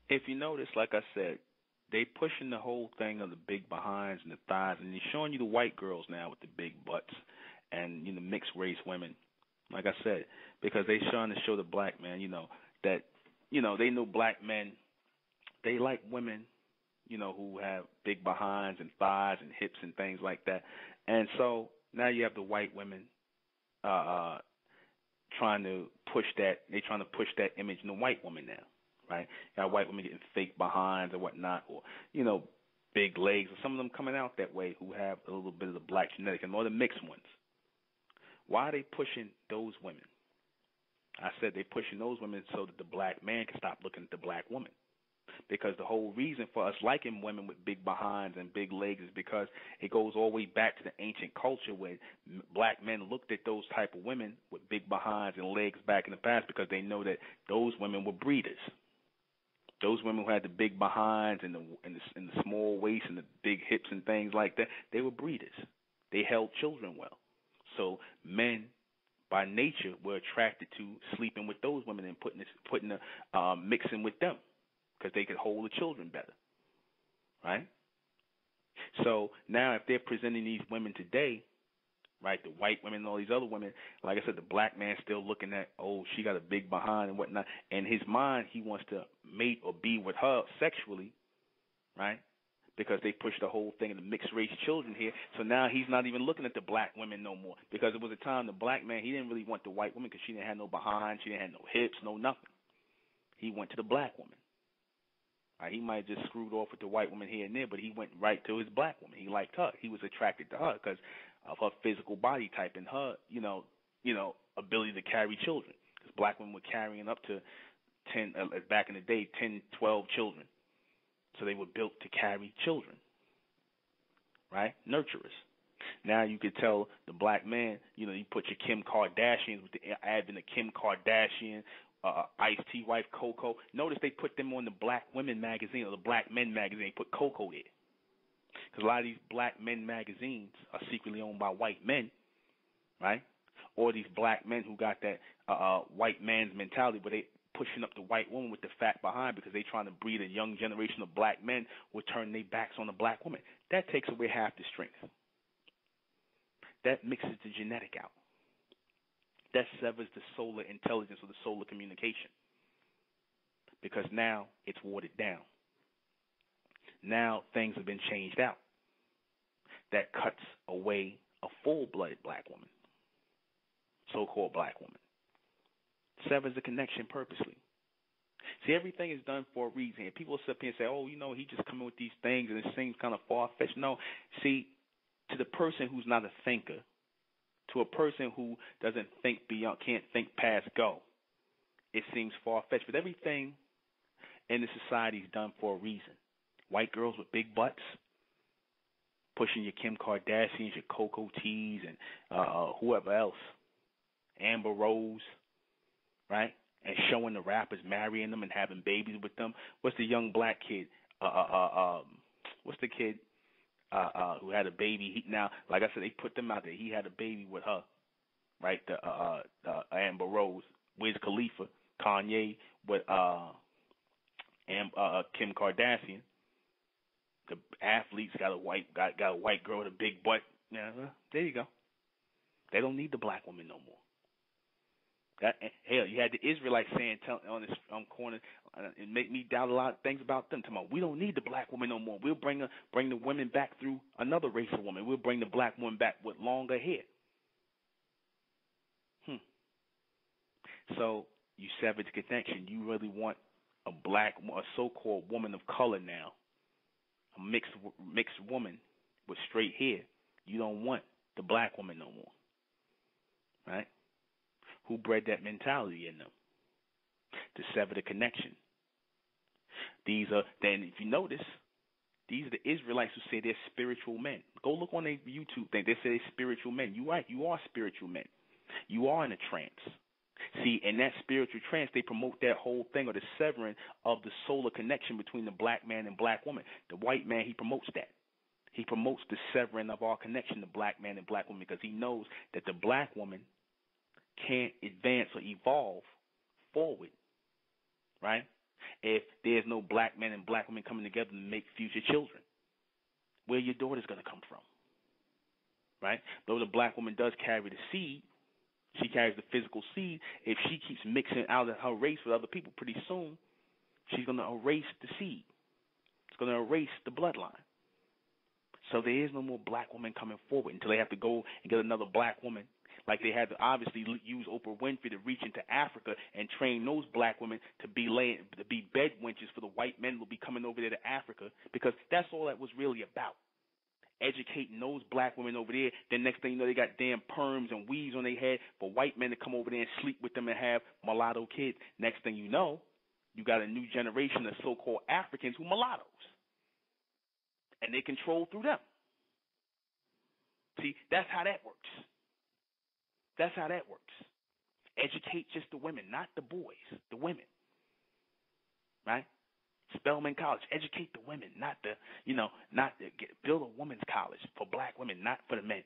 If you notice, like I said, they pushing the whole thing of the big behinds and the thighs, and they're showing you the white girls now with the big butts and, you know, mixed race women. Like I said, because they're trying to show the black man, you know, that, you know, they know black men, they like women, you know, who have big behinds and thighs and hips and things like that. And so now you have the white women trying to push that. They're trying to push that image in the white woman now, right? You got white women getting fake behinds or whatnot, or, you know, big legs, or some of them coming out that way who have a little bit of the black genetic, and more the mixed ones. Why are they pushing those women? I said they're pushing those women so that the black man can stop looking at the black woman. Because the whole reason for us liking women with big behinds and big legs is because it goes all the way back to the ancient culture where black men looked at those type of women with big behinds and legs back in the past because they know that those women were breeders. Those women who had the big behinds and the small waist and the big hips and things like that, they were breeders. They held children well. So men, by nature, were attracted to sleeping with those women and mixing with them, because they could hold the children better, right? So now if they're presenting these women today, right, the white women and all these other women, like I said, the black man's still looking at, oh, she got a big behind and whatnot. In his mind, he wants to mate or be with her sexually, right, because they push the whole thing of the mixed race children here. So now he's not even looking at the black women no more, because it was a time the black man, he didn't really want the white woman because she didn't have no behind, she didn't have no hips, no nothing. He went to the black woman. He might have just screwed off with the white woman here and there, but he went right to his black woman. He liked her. He was attracted to her because of her physical body type and her, you know, ability to carry children. Because black women were carrying up to 10, back in the day, 10, 12 children. So they were built to carry children, right? Nurturers. Now you could tell the black man, you know, you put your Kim Kardashians with the advent of Kim Kardashian, Ice-T wife Coco. Notice they put them on the Black Women magazine or the Black Men magazine. They put Coco there. Because a lot of these Black Men magazines are secretly owned by white men, right? Or these black men who got that white man's mentality where they pushing up the white woman with the fat behind because they trying to breed a young generation of black men who turn their backs on the black woman. That takes away half the strength. That mixes the genetic out. That severs the solar intelligence or the solar communication, because now it's watered down. Now things have been changed out. That cuts away a full-blooded black woman, so-called black woman. Severs the connection purposely. See, everything is done for a reason. And people sit here and say, oh, you know, he just coming with these things and it seems kind of far-fetched. No, see, to the person who's not a thinker, to a person who doesn't think beyond, can't think past go, it seems far-fetched. But everything in the society is done for a reason. White girls with big butts, pushing your Kim Kardashians, your Coco T's, and whoever else, Amber Rose, right? And showing the rappers marrying them and having babies with them. What's the young black kid? What's the kid who had a baby? Now, like I said, they put them out there. He had a baby with her, right? The Amber Rose, Wiz Khalifa, Kanye with Kim Kardashian. The athletes got a white girl with a big butt. Yeah, there you go. They don't need the black woman no more. Hell, you had the Israelites saying on this corner, it make me doubt a lot of things about them. Talking about, we don't need the black woman no more. We'll bring the women back through another race of woman. We'll bring the black woman back with longer hair. So you severed the connection. You really want a so-called woman of color now, a mixed woman with straight hair. You don't want the black woman no more, right? Who bred that mentality in them to sever the connection Then if you notice, these are the Israelites who say they're spiritual men. Go look on their YouTube thing. They say they're spiritual men. You're right. You are spiritual men. You are in a trance. See, in that spiritual trance, they promote that whole thing of the severing of the solar connection between the black man and black woman. The white man, he promotes that. He promotes the severing of our connection to black man and black woman because he knows that the black woman can't advance or evolve forward, right? If there's no black man and black women coming together to make future children, where your daughter's going to come from, right? Though the black woman does carry the seed, she carries the physical seed. If she keeps mixing out of her race with other people, pretty soon she's going to erase the seed. It's going to erase the bloodline. So there is no more black woman coming forward until they have to go and get another black woman. Like they had to obviously use Oprah Winfrey to reach into Africa and train those black women to be bed wenches for the white men who will be coming over there to Africa, because that's all that was really about. Educating those black women over there. Then next thing you know, they got damn perms and weaves on their head for white men to come over there and sleep with them and have mulatto kids. Next thing you know, you got a new generation of so-called Africans who mulattoes. And they control through them. See, that's how that works. That's how that works. Educate just the women, not the boys, the women. Right? Spelman College, educate the women, build a women's college for black women, not for the men.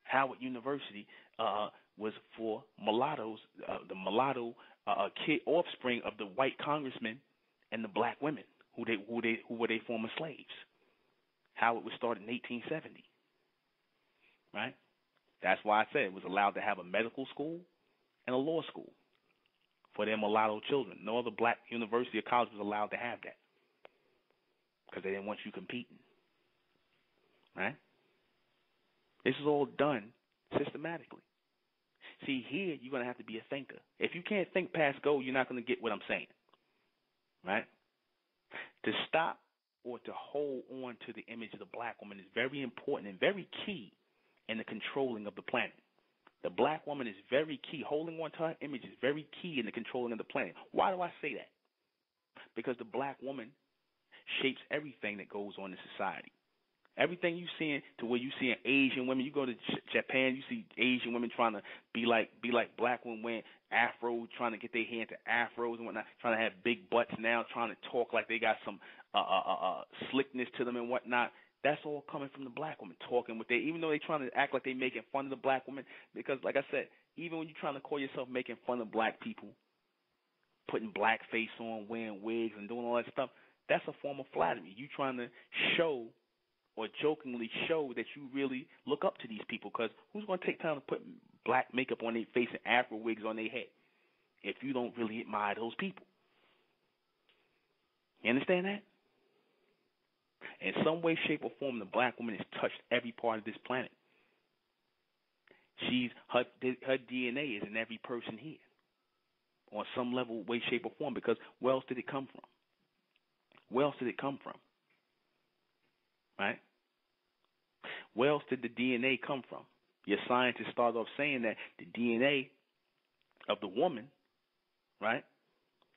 Howard University was for mulattoes, the mulatto kid offspring of the white congressmen and the black women who were their former slaves. Howard was started in 1870. Right? That's why I said it was allowed to have a medical school and a law school for their mulatto children. No other black university or college was allowed to have that because they didn't want you competing. Right? This is all done systematically. See, here you're going to have to be a thinker. If you can't think past go, you're not going to get what I'm saying. Right? To stop or to hold on to the image of the black woman is very important and very key in the controlling of the planet. The black woman is very key. Holding on to her image is very key in the controlling of the planet. Why do I say that? Because the black woman shapes everything that goes on in society. Everything you seeing, to where you seeing Asian women, you go to Japan, you see Asian women trying to be like black women wearing afro, trying to get their hair into afros and whatnot, trying to have big butts now, trying to talk like they got some slickness to them and whatnot. That's all coming from the black woman talking with even though they're trying to act like they're making fun of the black woman, because like I said, even when you're trying to call yourself making fun of black people, putting blackface on, wearing wigs and doing all that stuff, that's a form of flattery. You trying to show or jokingly show that you really look up to these people, because who's going to take time to put black makeup on their face and afro wigs on their head if you don't really admire those people? You understand that? In some way, shape, or form, the black woman has touched every part of this planet. Her DNA is in every person here on some level, way, shape, or form, because where else did it come from? Where else did it come from? Right? Where else did the DNA come from? Your scientists started off saying that the DNA of the woman, right,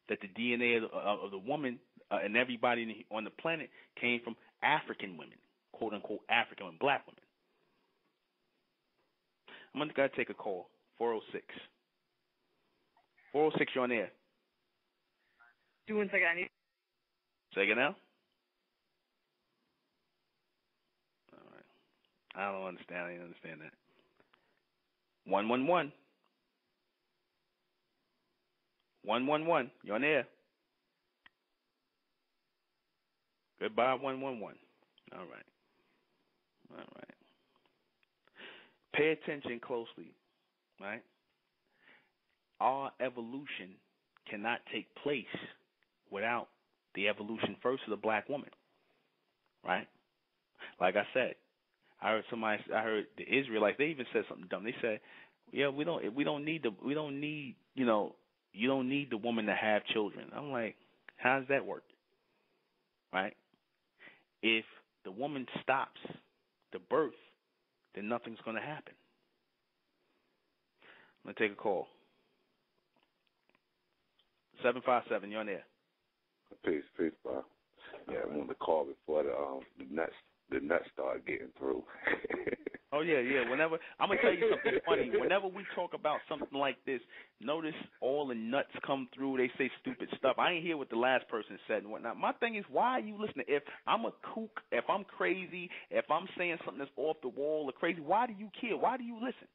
that the DNA of the woman and everybody on the planet came from African women, quote-unquote African women, black women. I'm going to take a call, 406. 406, you're on air. Do 1 second, I need... Say it now? All right. I don't understand. I didn't understand that. 111. 111, you're on air. Goodbye, 111. All right. Pay attention closely, right? Our evolution cannot take place without the evolution first of the black woman, right? Like I said, I heard the Israelites, they even said something dumb. They said, yeah, you don't need the woman to have children. I'm like, how does that work? Right? If the woman stops the birth, then nothing's going to happen. I'm going to take a call. 757, you're on there. Peace, bro. Yeah, I wanted to call before the nuts start getting through. Oh, yeah. Whenever I'm going to tell you something funny. Whenever we talk about something like this, notice all the nuts come through. They say stupid stuff. I ain't hear what the last person said and whatnot. My thing is, why are you listening? If I'm a kook, if I'm crazy, if I'm saying something that's off the wall or crazy, why do you care? Why do you listen?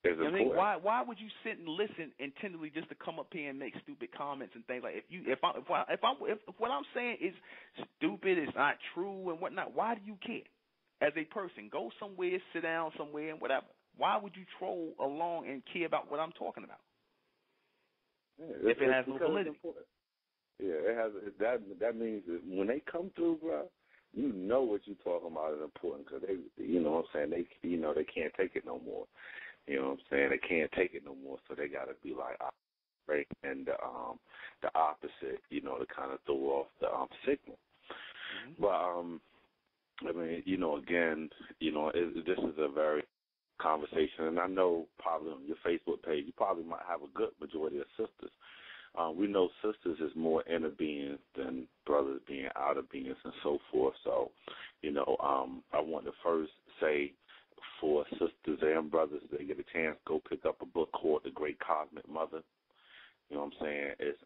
You know what I mean? Why would you sit and listen intently just to come up here and make stupid comments and things like if what I'm saying is stupid, it's not true and whatnot, why do you care? As a person, go somewhere, sit down somewhere and whatever. Why would you troll along and care about what I'm talking about? Yeah, if it has no validity. Yeah, it has. That means that when they come through, bro, you know what you're talking about is important because they, you know what I'm saying, they can't take it no more. You know what I'm saying? They can't take it no more, so they got to be like, right, and the opposite, you know, to kind of throw off the signal. Mm-hmm. But, I mean, you know, again, you know, this is a very conversation, and I know probably on your Facebook page you probably might have a good majority of sisters. We know sisters is more inner beings than brothers being outer beings and so forth. So, you know, I want to first say, for sisters and brothers, they get a chance, go pick up a book called The Great Cosmic Mother. You know what I'm saying? It's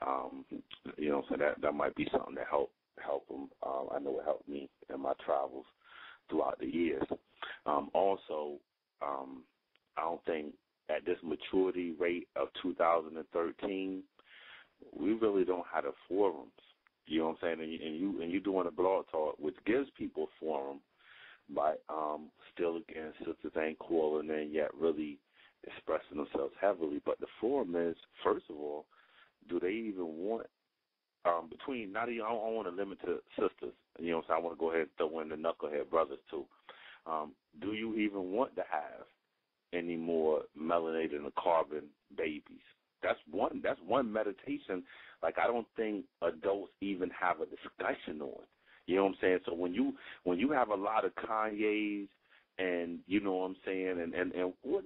you know, so that might be something to help them. I know it helped me in my travels throughout the years. Also, I don't think at this maturity rate of 2013, we really don't have the forums. You know what I'm saying? And you doing a blog talk, which gives people a forum. But still, again, sisters ain't calling in yet really expressing themselves heavily. But the forum is, first of all, do they even want, between, not even, I don't want to limit to sisters. You know what I'm saying? I want to go ahead and throw in the knucklehead brothers, too. Do you even want to have any more melanated and carbon babies? That's one meditation. Like, I don't think adults even have a discussion on. You know what I'm saying? So when you have a lot of Kanye's and, you know what I'm saying, and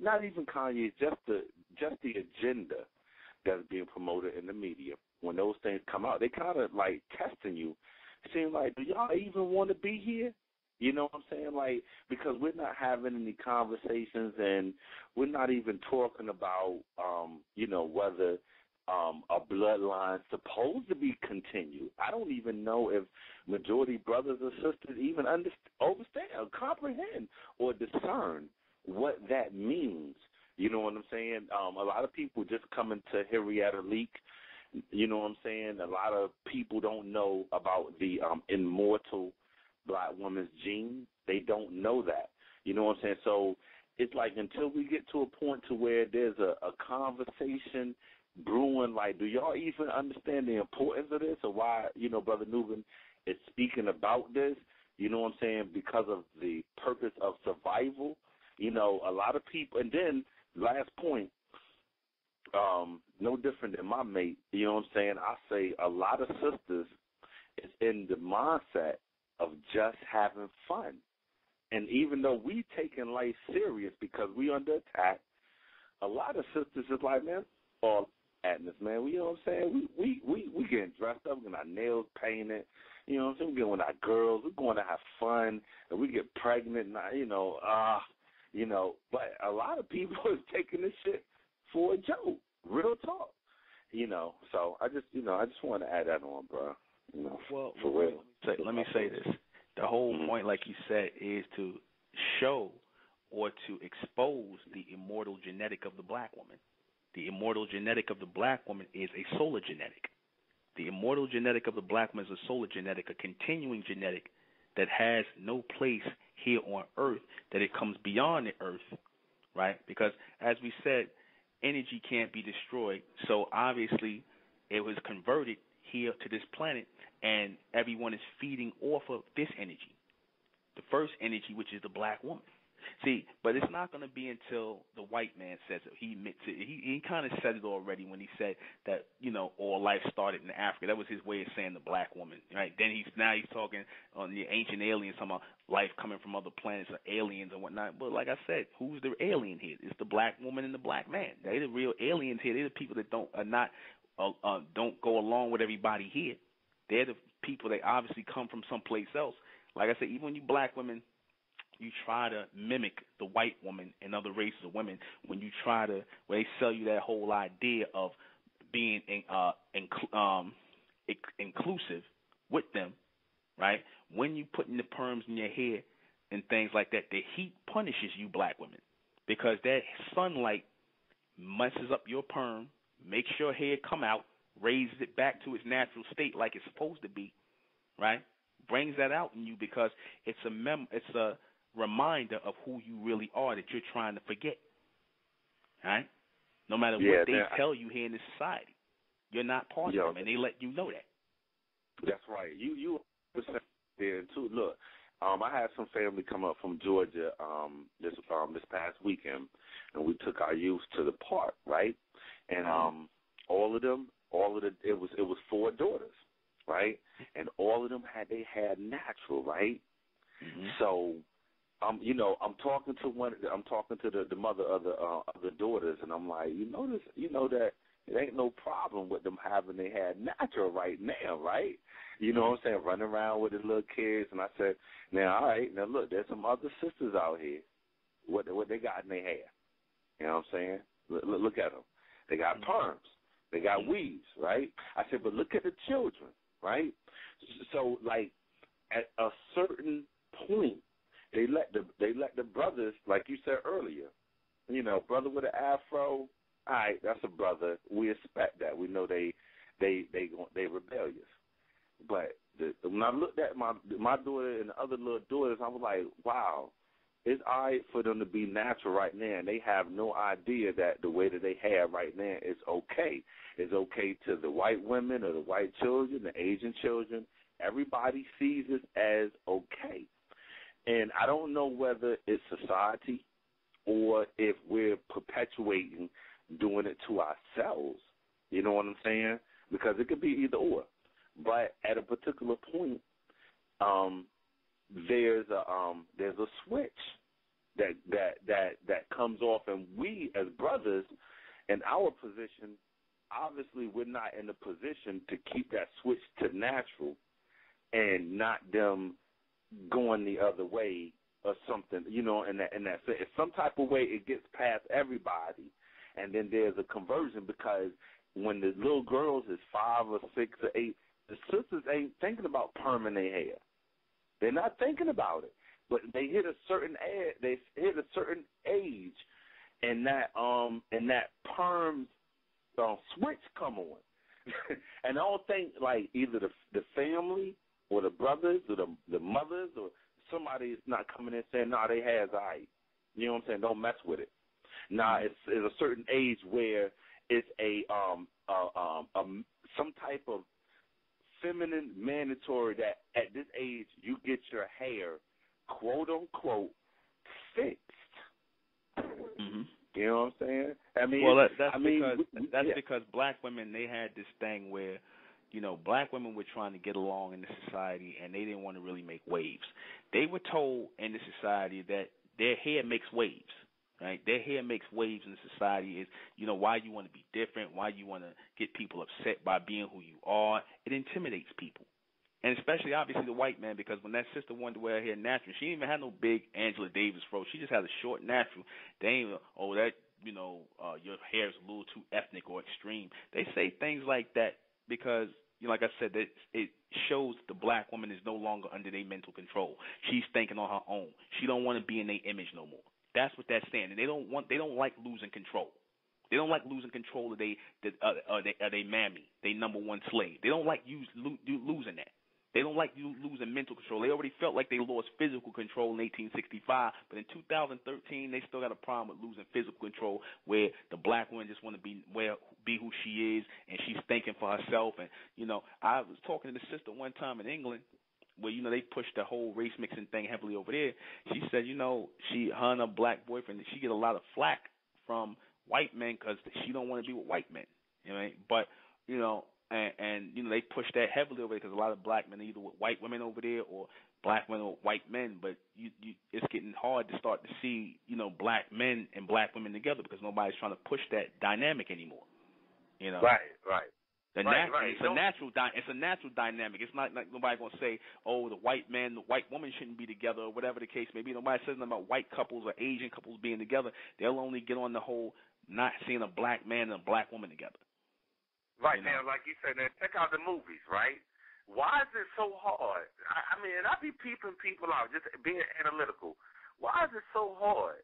not even Kanye's, just the agenda that's being promoted in the media, when those things come out, they kind of like testing you. It seems like, do y'all even want to be here? You know what I'm saying? Like, because we're not having any conversations and we're not even talking about, you know, whether a bloodline supposed to be continued. I don't even know if majority brothers or sisters even understand, or comprehend or discern what that means. You know what I'm saying? A lot of people just coming to ᴡᴏᴟᴅ. You know what I'm saying? A lot of people don't know about the immortal black woman's gene. They don't know that. You know what I'm saying? So it's like until we get to a point to where there's a conversation brewing, like, do y'all even understand the importance of this, or why, you know, Brother Nuben is speaking about this? You know what I'm saying? Because of the purpose of survival. You know, a lot of people, and then last point, no different than my mate, you know what I'm saying? I say a lot of sisters is in the mindset of just having fun. And even though we taking life serious because we under attack, a lot of sisters is like, man, all madness, man. You know what I'm saying? We getting dressed up, getting our nails painted. You know what I'm saying? We going with our girls. We're going to have fun, and we get pregnant. And, you know, but a lot of people is taking this shit for a joke. Real talk. You know, so I just want to add that on, bro. You know, well, for real. Let me say this. The whole point, like you said, is to show or to expose the immortal genetic of the black woman. The immortal genetic of the black woman is a solar genetic. The immortal genetic of the black woman is a solar genetic, a continuing genetic that has no place here on Earth, that it comes beyond the Earth, right? Because, as we said, energy can't be destroyed. So, obviously, it was converted here to this planet, and everyone is feeding off of this energy, the first energy, which is the black woman. See, but it's not going to be until the white man says it. He admits it. He kind of said it already when he said that, you know, all life started in Africa. That was his way of saying the black woman, right? Then he's talking on the ancient aliens, talking about life coming from other planets or aliens and whatnot. But like I said, who's the alien here? It's the black woman and the black man. They're the real aliens here. They're the people that don't go along with everybody here. They're the people that obviously come from someplace else. Like I said, even when you black women, you try to mimic the white woman and other races of women when you try to, where they sell you that whole idea of being inclusive with them, right? When you put in the perms in your hair and things like that, the heat punishes you black women because that sunlight messes up your perm, makes your hair come out, raises it back to its natural state like it's supposed to be, right? Brings that out in you because it's a reminder of who you really are that you're trying to forget, right? No matter what they tell you here in this society, you're not part of them, and they let you know that. That's right. You there too. Look, I had some family come up from Georgia this past weekend, and we took our youth to the park, right? And all of them, it was 4 daughters, right? And all of them had natural, right? Mm-hmm. So, I'm talking to the mother of the daughters, and I'm like, you know that it ain't no problem with them having they had natural right now, right? You know what I'm saying? Running around with the little kids, and I said, now, all right, now look, there's some other sisters out here. What they got in their hair? You know what I'm saying? Look at them. They got perms. They got weaves, right? I said, but look at the children, right? So, like, at a certain point, they let the brothers, like you said earlier, brother with an afro, all right, that's a brother. We expect that. We know they rebellious. But when I looked at my daughter and the other little daughters, I was like, wow, it's all right for them to be natural right now, and they have no idea that the way that they have right now is okay. It's okay to the white women or the white children, the Asian children. Everybody sees it as okay. And I don't know whether it's society or if we're perpetuating doing it to ourselves. You know what I'm saying? Because it could be either or. But at a particular point, there's a switch that comes off, and we as brothers in our position, obviously we're not in a position to keep that switch to natural and not them going the other way or something, and that it's some type of way it gets past everybody, and then there's a conversion because when the little girls is 5 or 6 or 8, the sisters ain't thinking about perming their hair. They're not thinking about it, but they hit a certain age, and that perm switch come on, and I don't think like either the family or the brothers or the mothers or somebody is not coming in saying, nah, they has right. You know what I'm saying? Don't mess with it. Nah, it's a certain age where it's some type of feminine mandatory that at this age you get your hair, quote unquote, fixed. Mm-hmm. You know what I'm saying? I mean, well, that's because black women, they had this thing where, black women were trying to get along in the society, and they didn't want to really make waves. They were told in the society that their hair makes waves, right? Their hair makes waves in the society is, why you want to be different, why you want to get people upset by being who you are. It intimidates people. And especially, obviously, the white man, because when that sister wanted to wear her hair natural, she didn't even have no big Angela Davis fro. She just had a short natural. They ain't, your hair is a little too ethnic or extreme. They say things like that because, like I said, that it shows the black woman is no longer under their mental control. She's thinking on her own. She don't want to be in their image no more. That's what that's saying. And they don't like losing control. They don't like losing control of they mammy, they number one slave. They don't like losing that. They don't like you losing mental control. They already felt like they lost physical control in 1865, but in 2013, they still got a problem with losing physical control, where the black woman just want to be who she is, and she's thinking for herself. And I was talking to the sister one time in England, where they pushed the whole race mixing thing heavily over there. She said, her and her black boyfriend, she get a lot of flack from white men because she don't want to be with white men. But And they push that heavily over there because a lot of black men are either with white women over there or black women with white men. But it's getting hard to start to see, black men and black women together because nobody's trying to push that dynamic anymore. Right. It's a natural dynamic. It's not like nobody gonna say, oh, the white man, the white woman shouldn't be together, or whatever the case may be. Nobody says nothing about white couples or Asian couples being together. They'll only get on the whole not seeing a black man and a black woman together. Right, now, like you said, now check out the movies, right? Why is it so hard? I mean, and I be peeping people out, just being analytical. Why is it so hard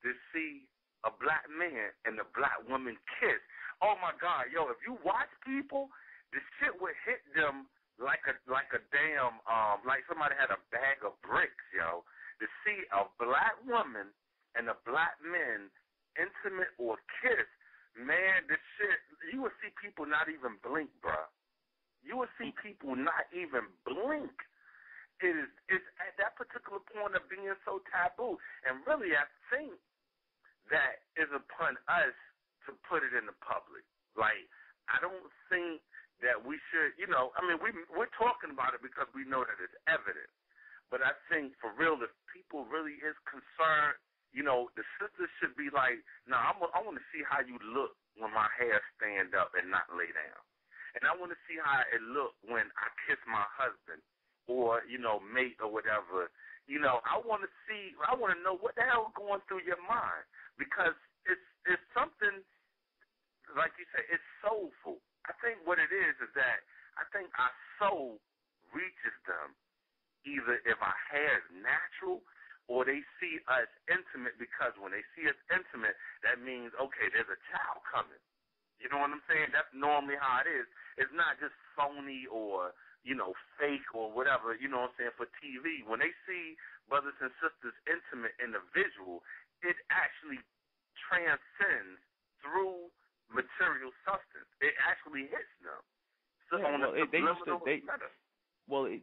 to see a black man and a black woman kiss? Oh my God, yo! If you watch people, the shit would hit them like a damn like somebody had a bag of bricks, yo. To see a black woman and a black man intimate or kiss, man, the shit, you would see people not even blink, bruh. You would see people not even blink. It's at that particular point of being so taboo, and really, I think that is upon us to put it in the public. Like, I don't think that we should, I mean, we're talking about it because we know that it's evident. But I think, for real, if people really is concerned, the sisters should be like, I want to see how you look when my hair stand up and not lay down. And I want to see how it look when I kiss my husband or, mate or whatever. I want to know what the hell is going through your mind, because it's something, like you said, it's soulful. I think what it is that I think our soul reaches them either if our hair is natural or they see us intimate, because when they see us intimate, that means, okay, there's a child coming. You know what I'm saying? That's normally how it is. It's not just phony or, fake or whatever, for TV. When they see brothers and sisters intimate in the visual, it actually transcends through material substance. It actually hits them. So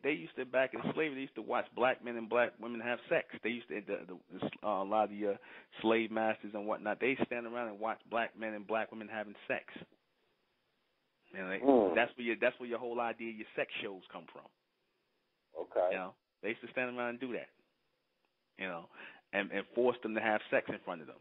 they used to back in slavery. They used to watch black men and black women have sex. They used to a lot of the slave masters and whatnot. They stand around and watch black men and black women having sex. That's where your whole idea of your sex shows come from. Okay. They used to stand around and do that. And force them to have sex in front of them,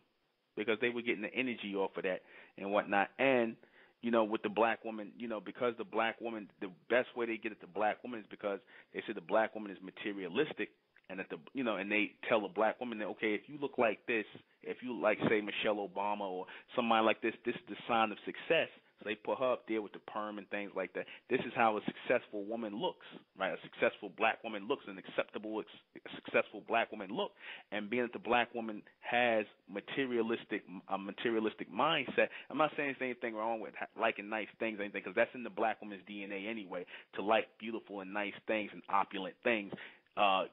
because they were getting the energy off of that and whatnot. And with the black woman, because the black woman, the best way they get at the black woman is because they say the black woman is materialistic, and that and they tell the black woman that, okay, if you look like this, if you like, say, Michelle Obama or somebody like this is the sign of success. So they put her up there with the perm and things like that. This is how a successful woman looks, right? A successful black woman looks, an successful black woman look. And being that the black woman has a materialistic mindset, I'm not saying there's anything wrong with liking nice things or anything, because that's in the black woman's DNA anyway, to like beautiful and nice things and opulent things.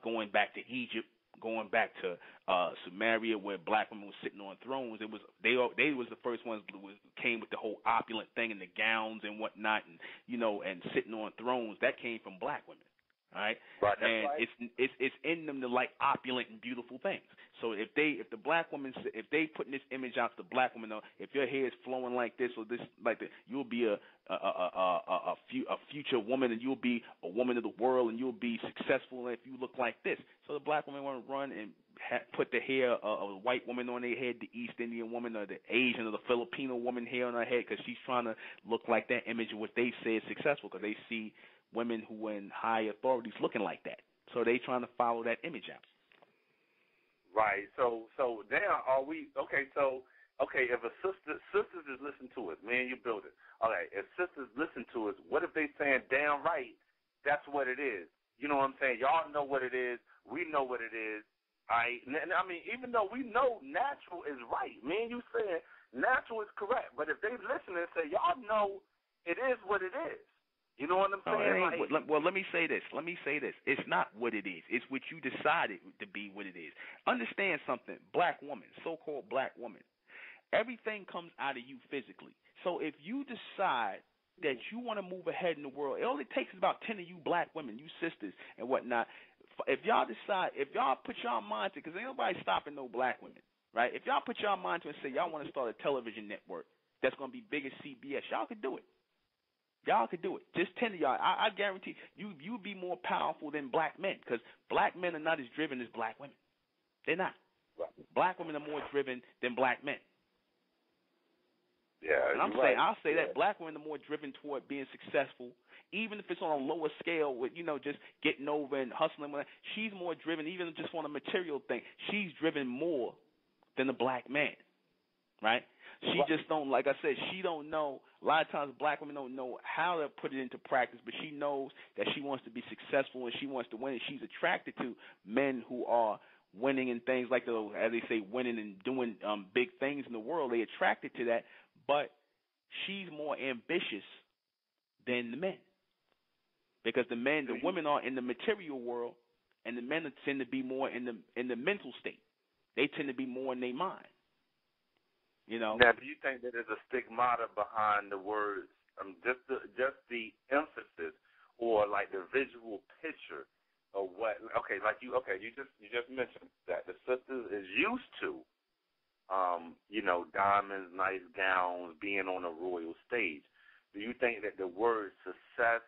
Going back to Egypt, going back to Samaria, where black women were sitting on thrones, they was the first ones who came with the whole opulent thing and the gowns and whatnot, and and sitting on thrones. That came from black women, right? Right. And right. it's in them to like opulent and beautiful things. So if the black woman, if they putting this image out to the black woman, if your hair is flowing like this or this like that, you'll be a future woman, and you'll be a woman of the world, and you'll be successful if you look like this. So the black woman want to run and put the hair of a white woman on their head, the East Indian woman or the Asian or the Filipino woman hair on her head, because she's trying to look like that image of what they say is successful, because they see women who are in high authorities looking like that. So they trying to follow that image out. Right. So now are we okay? So if a sisters is listening to us, me and you build it. All right. If sisters listen to us, what if they saying damn right? That's what it is. You know what I'm saying? Y'all know what it is. We know what it is. All right. And I mean, even though we know natural is right, me and you saying natural is correct. But if they listen and say, y'all know it is what it is. You know what I'm saying? Well, let me say this. It's not what it is. It's what you decided to be what it is. Understand something. Black woman, so-called black woman, everything comes out of you physically. So if you decide that you want to move ahead in the world, it only takes about 10 of you black women, you sisters and whatnot. If y'all decide, if y'all put y'all mind to, because ain't nobody stopping no black women, right? If y'all put y'all mind to and say y'all want to start a television network that's going to be big as CBS, y'all could do it. Y'all could do it. Just 10 of y'all. I guarantee you'd be more powerful than black men, because black men are not as driven as black women. They're not. Black women are more driven than black men. Yeah, and I'll say that black women are more driven toward being successful, even if it's on a lower scale with, just getting over and hustling. She's more driven, even just on a material thing. She's driven more than the black man, right? She just don't, like I said, she don't know. A lot of times black women don't know how to put it into practice, but she knows that she wants to be successful and she wants to win, and she's attracted to men who are winning and things like those, as they say, winning and doing big things in the world. They attracted to that, but she's more ambitious than the men, because the women are in the material world, and the men tend to be more in the mental state. They tend to be more in their mind. Now, do you think that there's a stigmata behind the words, just the emphasis, or like the visual picture of what? Okay, you just mentioned that the sisters is used to, diamonds, nice gowns, being on a royal stage. Do you think that the word success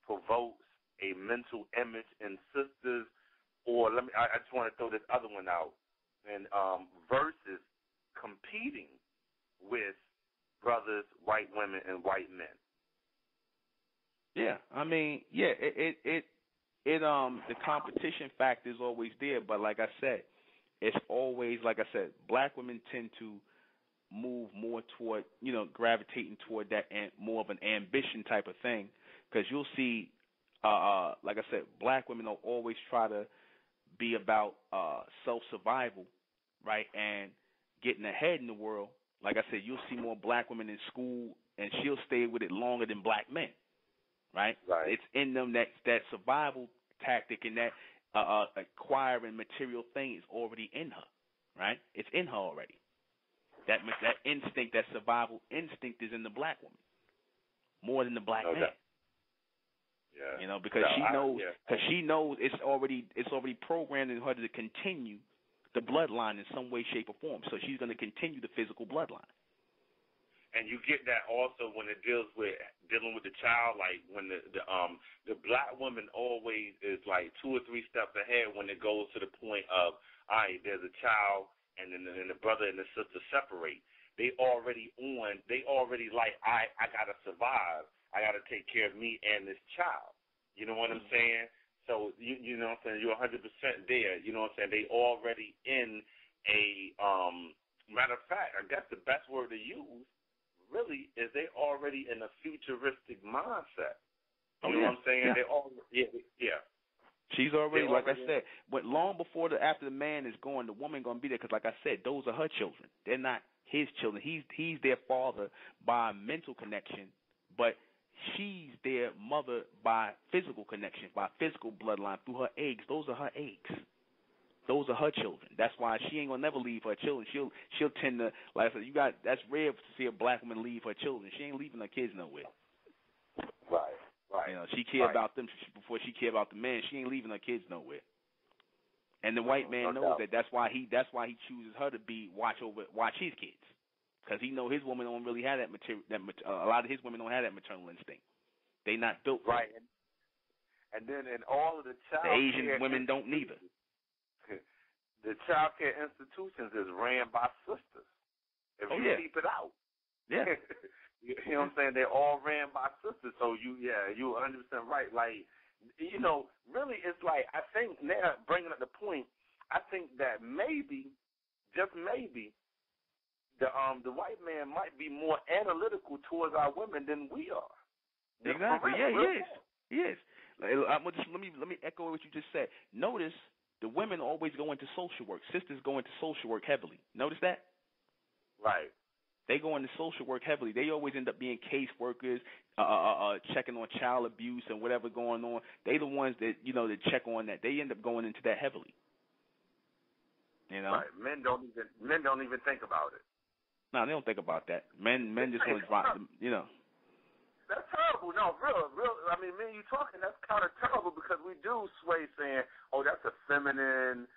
provokes a mental image in sisters, or I just want to throw this other one out, and versus competing with brothers, white women, and white men? Yeah, the competition factor is always there, but like I said, it's always, like I said, black women tend to move more toward, gravitating toward that more of an ambition type of thing, because you'll see, like I said, black women will always try to be about self-survival, right, and getting ahead in the world. Like I said, you'll see more black women in school, and she'll stay with it longer than black men, right? It's in them, that survival tactic and that acquiring material thing is already in her, right? It's in her already. That instinct, that survival instinct, is in the black woman more than the black man. Yeah. Because she knows it's already programmed in her to continue the bloodline in some way, shape, or form. So she's going to continue the physical bloodline. And you get that also when it dealing with the child, like when the black woman always is like 2 or 3 steps ahead when it goes to the point of, all right, there's a child, and then the brother and the sister separate. They already like, I gotta survive. I gotta take care of me and this child. You know what I'm saying? So you know what I'm saying, you're 100% there. You know what I'm saying? They already in a matter of fact, I guess the best word to use really is they already in a futuristic mindset. You know what I'm saying? Yeah. They all yeah. She's already, like I said, but long before after the man is gone, the woman gonna be there, because like I said, those are her children. They're not his children. He's their father by mental connection, but she's their mother by physical connection, by physical bloodline through her eggs. Those are her eggs. Those are her children. That's why she ain't gonna never leave her children. She'll tend to, like I said, that's rare to see a black woman leave her children. She ain't leaving her kids nowhere. Right. She care about them before she care about the man. She ain't leaving her kids nowhere. And the white man knows that. That's why he chooses her to watch his kids, because he know his woman don't really have that material. A lot of his women don't have that maternal instinct. They not built right. And then in all of the Asian women don't neither. The child care institutions is ran by sisters. If you keep it out. Yeah. You know what I'm saying? They're all ran by sisters. So you're 100% right. Like, really it's like, I think now, bringing up the point, I think that maybe, just maybe, the white man might be more analytical towards our women than we are. Exactly. Yeah, he is. Let me echo what you just said. Notice the women always go into social work. Sisters go into social work heavily. Notice that? Right. They go into social work heavily. They always end up being case workers, checking on child abuse and whatever going on. They the ones that that check on that. They end up going into that heavily. Right. Men don't even think about it. No, they don't think about that. Men just want to drop them. That's terrible. No, real. I mean, me and you talking, that's kind of terrible, because we do sway saying, oh, that's a feminine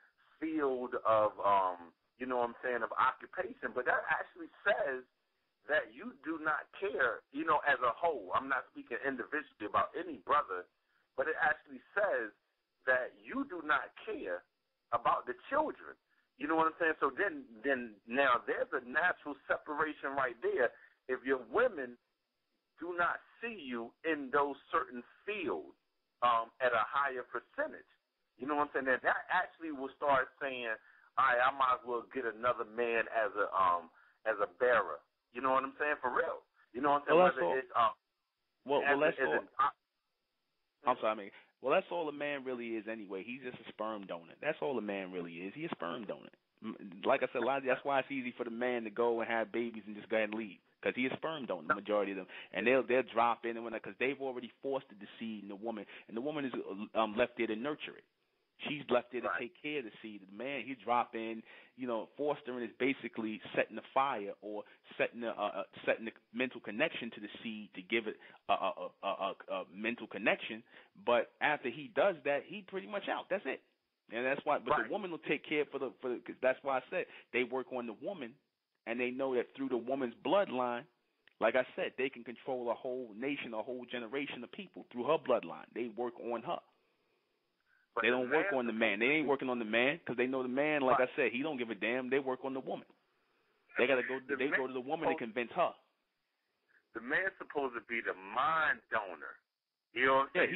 field of of occupation, but that actually says that you do not care, as a whole. I'm not speaking individually about any brother, but it actually says that you do not care about the children. You know what I'm saying? So then now there's a natural separation right there. if your women do not see you in those certain fields at a higher percentage, you know what I'm saying? That actually will start saying, all right, I might as well get another man as a bearer. You know what I'm saying? For real. You know what I'm saying? Well, that's all a man really is anyway. He's just a sperm donor. That's all a man really is. He's a sperm donor. Like I said, that's why it's easy for the man to go and have babies and just go ahead and leave, because he's a sperm donor, the majority of them. And they'll drop in and because they've already fostered the seed in the woman, and the woman is left there to nurture it. She's left there to take care of the seed. The man, he drop in, fostering is basically setting the fire or setting the mental connection to the seed to give it a mental connection. But after he does that, he pretty much out. That's it. And that's why. But the woman will take care for because that's why I said they work on the woman, and they know that through the woman's bloodline, like I said, they can control a whole nation, a whole generation of people through her bloodline. They work on her. But they don't work on the man. They ain't working on the man because they know the man, like I said, he don't give a damn. They work on the woman. They gotta go. They go to the woman to convince her. The man's supposed to be the mind donor. You know what I'm saying?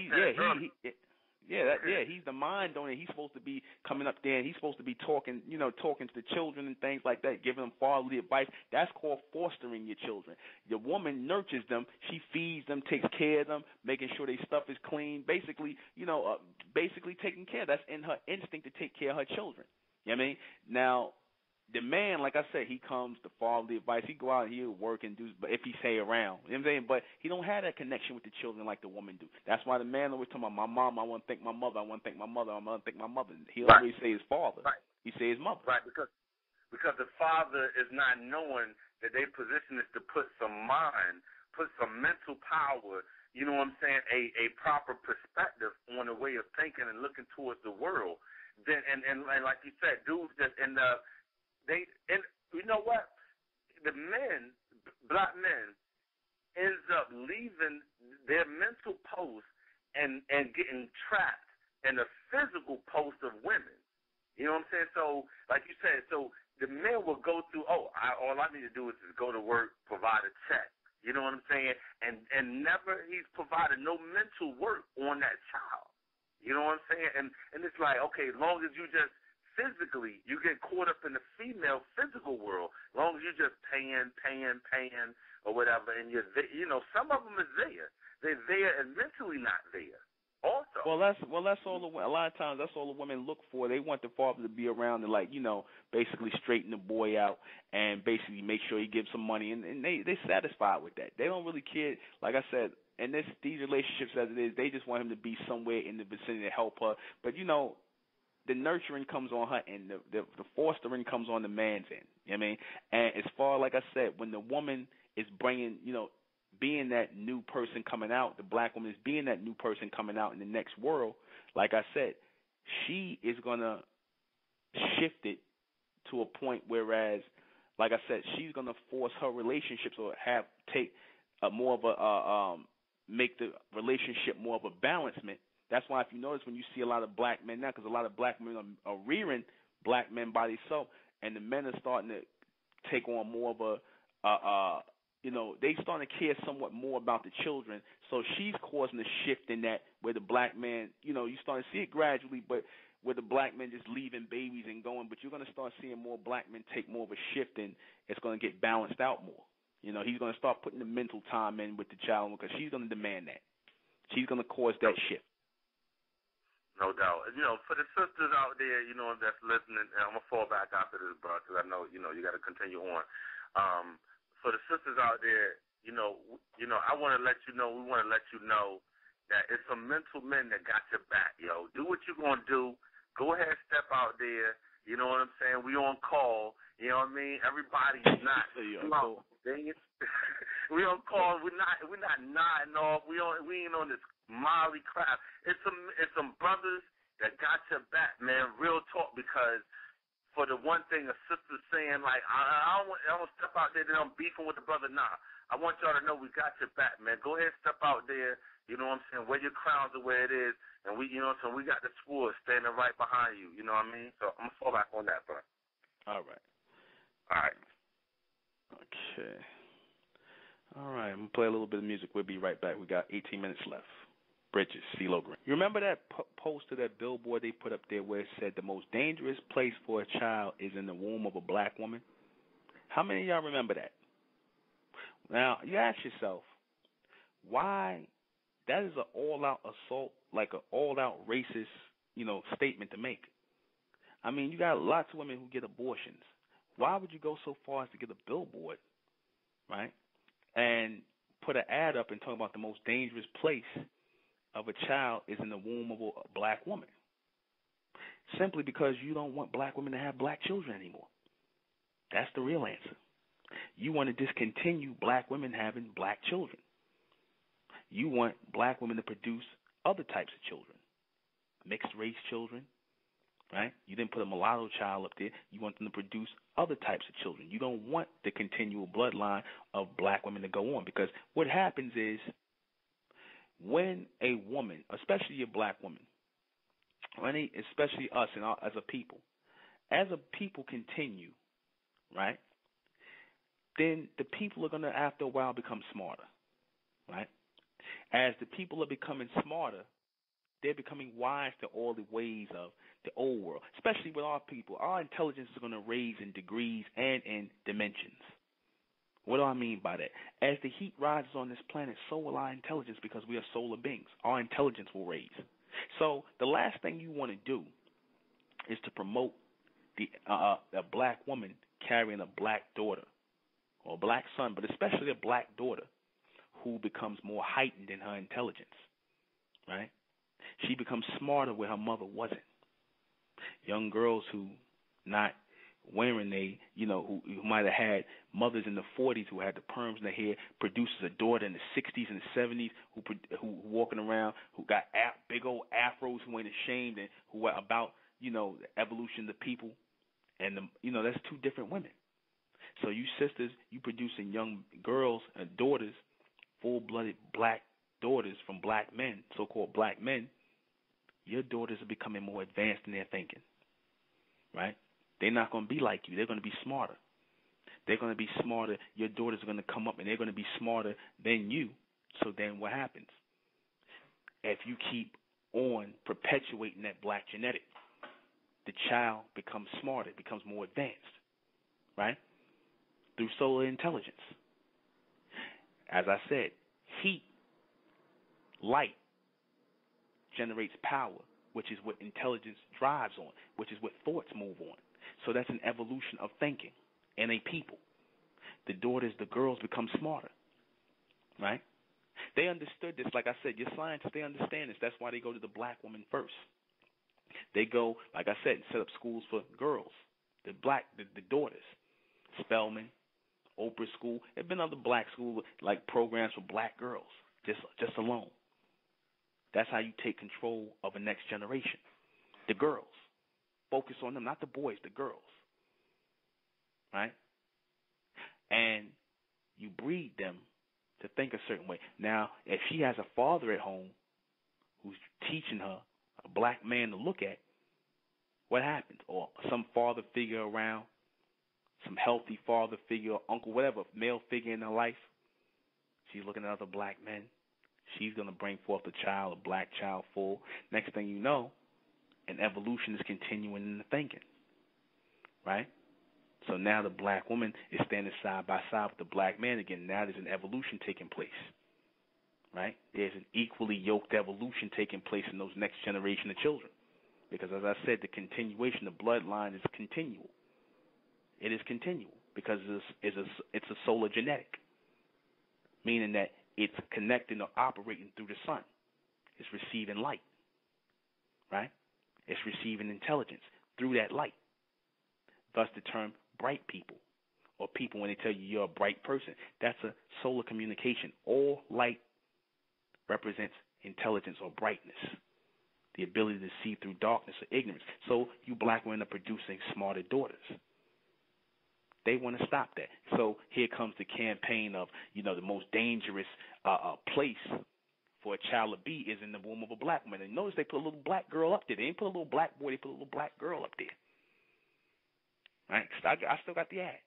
He's the mind donor. He's supposed to be coming up there and he's supposed to be talking to the children and things like that, giving them fatherly advice. That's called fostering your children. The woman nurtures them. She feeds them, takes care of them, making sure their stuff is clean. Basically, basically taking care. That's in her instinct to take care of her children. You know what I mean? Now, the man, like I said, he comes to follow the advice. He go out and he'll work and do, but if he stay around, you know what I'm saying? But he don't have that connection with the children like the woman do. That's why the man always talking about my mom. I want to thank my mother. I want to thank my mother. I want to thank my mother. He'll always say his father. Right. He say his mother. Right, because the father is not knowing that their position is to put some mind, put some mental power. You know what I'm saying? A proper perspective on the way of thinking and looking towards the world. Then and like you said, dudes just end up. You know what? The men, black men, ends up leaving their mental post and getting trapped in the physical post of women. You know what I'm saying? So, like you said, so the men will go through, all I need to do is just go to work, provide a check. You know what I'm saying? And never he's provided no mental work on that child. You know what I'm saying? And it's like, okay, as long as you just physically, you get caught up in the female physical world. As long as you're just paying, or whatever, and you're there, some of them is there. They're there and mentally not there. Also. Well, that's all. A lot of times, that's all the women look for. They want the father to be around to, basically straighten the boy out and basically make sure he gives some money, and they satisfied with that. They don't really care. Like I said, and these relationships as it is, they just want him to be somewhere in the vicinity to help her. But the nurturing comes on her end, the fostering comes on the man's end. You know what I mean? And as far, like I said, when the woman is bringing, being that new person coming out, the black woman is being that new person coming out in the next world, like I said, she is going to shift it to a point whereas, like I said, she's going to force her relationships or take more of a, make the relationship more of a balancement. That's why if you notice when you see a lot of black men now, because a lot of black men are rearing black men by themselves, and the men are starting to take on more of a, they starting to care somewhat more about the children. So she's causing a shift in that where the black man, you starting to see it gradually, but where the black men just leaving babies and going, but you're going to start seeing more black men take more of a shift, and it's going to get balanced out more. He's going to start putting the mental time in with the child because she's going to demand that. She's going to cause that shift. No doubt. For the sisters out there, that's listening, and I'm going to fall back after this, bro, because I know, you got to continue on. For the sisters out there, I want to let you know, we want to let you know that it's some mental men that got your back, yo. Do what you're going to do. Go ahead, step out there. You know what I'm saying? We on call. You know what I mean? Everybody's not slow. We on call. We're not nodding off. We ain't on this molly crap. It's some brothers that got your back, man. Real talk, because for the one thing a sister's saying, like, I don't step out there, then I'm beefing with the brother. Nah, I want y'all to know we got your back, man. Go ahead, step out there. You know what I'm saying? Wear your crowns the way it is, and we got the sword standing right behind you. You know what I mean? So I'm gonna fall back on that, bro. All right. All right. Okay. All right, I'm going to play a little bit of music. We'll be right back. We got 18 minutes left. Bridges, CeeLo Green. You remember that poster, that billboard they put up there where it said the most dangerous place for a child is in the womb of a black woman? How many of y'all remember that? Now, you ask yourself, why that is an all-out assault, like an all-out racist, statement to make. I mean, you got lots of women who get abortions. Why would you go so far as to get a billboard, right, and put an ad up and talk about the most dangerous place of a child is in the womb of a black woman? Simply because you don't want black women to have black children anymore. That's the real answer. You want to discontinue black women having black children. You want black women to produce other types of children, mixed race children, right? You didn't put a mulatto child up there. You want them to produce other types of children. You don't want the continual bloodline of black women to go on, because what happens is when a woman, especially a black woman, especially us and as a people continue, right, then the people are going to, after a while, become smarter, right? As the people are becoming smarter, they're becoming wise to all the ways of the old world, especially with our people. Our intelligence is going to raise in degrees and in dimensions. What do I mean by that? As the heat rises on this planet, so will our intelligence, because we are solar beings. Our intelligence will raise. So the last thing you want to do is to promote a black woman carrying a black daughter or a black son, but especially a black daughter who becomes more heightened in her intelligence, right? She becomes smarter where her mother wasn't. Young girls who not wearing who might have had mothers in the 40s who had the perms in their hair, produces a daughter in the 60s and the 70s who walking around, who got big old afros, who ain't ashamed, and who are about, the evolution of the people. And, that's two different women. So you sisters, you producing young girls and daughters, full-blooded black daughters from black men, so-called black men. Your daughters are becoming more advanced in their thinking, right? They're not going to be like you. They're going to be smarter. They're going to be smarter. Your daughters are going to come up, and they're going to be smarter than you. So then what happens? If you keep on perpetuating that black genetic, the child becomes smarter, becomes more advanced, right? Through solar intelligence. As I said, heat, light, generates power, which is what intelligence drives on, which is what thoughts move on. So that's an evolution of thinking in a people. The daughters, the girls become smarter, right? They understood this. Like I said, your scientists, they understand this. That's why they go to the black woman first. They go, like I said, and set up schools for girls, the daughters, Spelman, Oprah School. There have been other black schools, like programs for black girls, just alone. That's how you take control of a next generation. The girls. Focus on them, not the boys, the girls. Right? And you breed them to think a certain way. Now, if she has a father at home who's teaching her a black man to look at, what happens? Or some father figure around, some healthy father figure, uncle, whatever, male figure in her life. She's looking at other black men. She's going to bring forth a black child full. Next thing you know, an evolution is continuing in the thinking, right? So now the black woman is standing side by side with the black man again. Now there's an evolution taking place, right? There's an equally yoked evolution taking place in those next generation of children. Because as I said, the continuation, the bloodline is continual. It is continual because it's a solar genetic, meaning that it's connecting or operating through the sun. It's receiving light, right? It's receiving intelligence through that light. Thus the term bright people, or people when they tell you you're a bright person. That's a solar communication. All light represents intelligence or brightness, the ability to see through darkness or ignorance. So you black women are producing smarter daughters. They want to stop that. So here comes the campaign of, the most dangerous place for a child to be is in the womb of a black woman. And notice they put a little black girl up there. They didn't put a little black boy. They put a little black girl up there. Right? I still got the ad.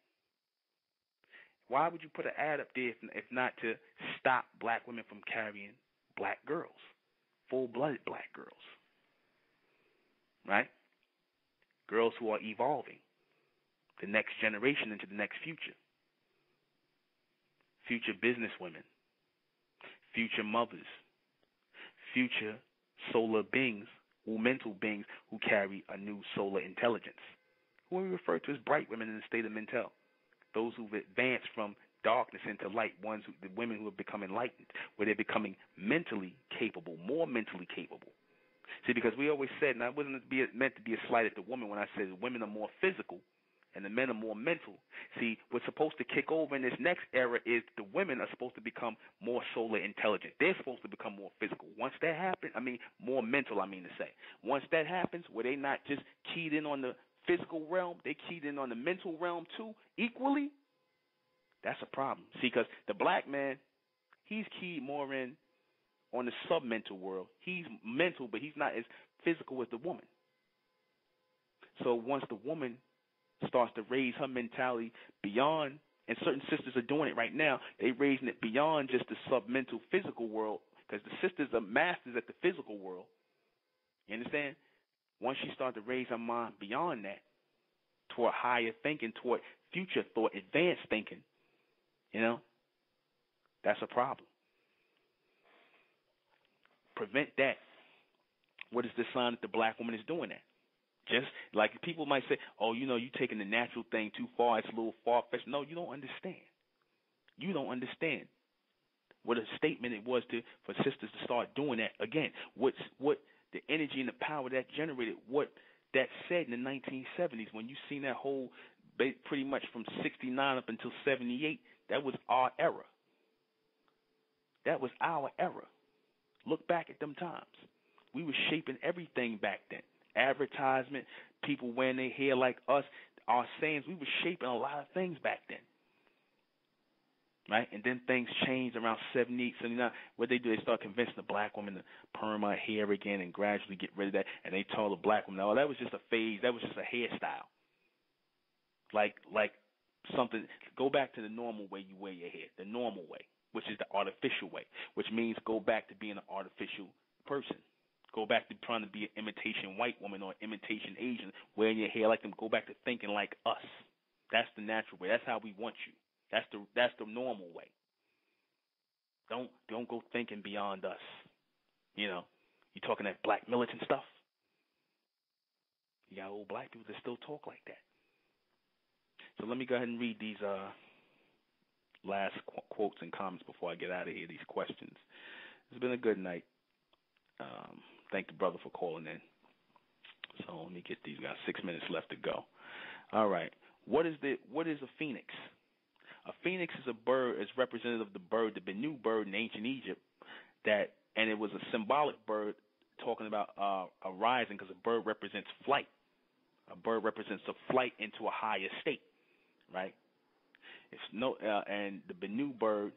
Why would you put an ad up there if not to stop black women from carrying black girls, full-blooded black girls, right? Girls who are evolving, the next generation into the next future. Future businesswomen, future mothers, future solar beings, or mental beings who carry a new solar intelligence, who we refer to as bright women in the state of mental, those who've advanced from darkness into light, the women who have become enlightened, where they're becoming mentally capable, more mentally capable. See, because we always said, and I wasn't meant to be a slight at the woman when I said women are more physical and the men are more mental. See, what's supposed to kick over in this next era is the women are supposed to become more solar intelligent. They're supposed to become more physical. Once that happens, more mental, to say. Once that happens, where they not just keyed in on the physical realm, they keyed in on the mental realm too, equally, that's a problem. See, because the black man, he's keyed more in on the sub-mental world. He's mental, but he's not as physical as the woman. So once the woman starts to raise her mentality beyond, and certain sisters are doing it right now, they're raising it beyond just the sub-mental physical world, because the sisters are masters at the physical world. You understand? Once she starts to raise her mind beyond that, toward higher thinking, toward future thought, advanced thinking, that's a problem. Prevent that. What is the sign that the black woman is doing that? Just like people might say, oh, you're taking the natural thing too far. It's a little far-fetched. No, you don't understand. You don't understand what a statement it was for sisters to start doing that. Again, what the energy and the power that generated, what that said in the 1970s when you seen that whole, pretty much from 69 up until 78, that was our era. That was our era. Look back at them times. We were shaping everything back then. Advertisement, people wearing their hair like us, our sayings, we were shaping a lot of things back then. Right? And then things changed around 78, 79. What they do, they start convincing the black woman to perm her hair again and gradually get rid of that. And they told the black woman, oh, that was just a phase. That was just a hairstyle. Like something, go back to the normal way you wear your hair, the normal way, which is the artificial way, which means go back to being an artificial person. Go back to trying to be an imitation white woman or imitation Asian, wearing your hair like them. Go back to thinking like us. That's the natural way. That's how we want you. That's the normal way. Don't go thinking beyond us. You talking that black militant stuff. You got old black people that still talk like that. So let me go ahead and read these last quotes and comments before I get out of here. These questions. It's been a good night. Thank the brother for calling in. So let me get these. Got 6 minutes left to go. All right. What is a phoenix? A phoenix is a bird, is representative of the bird, the Bennu bird in ancient Egypt. And it was a symbolic bird talking about a rising, because a bird represents flight. A bird represents a flight into a higher state, right? And the Bennu bird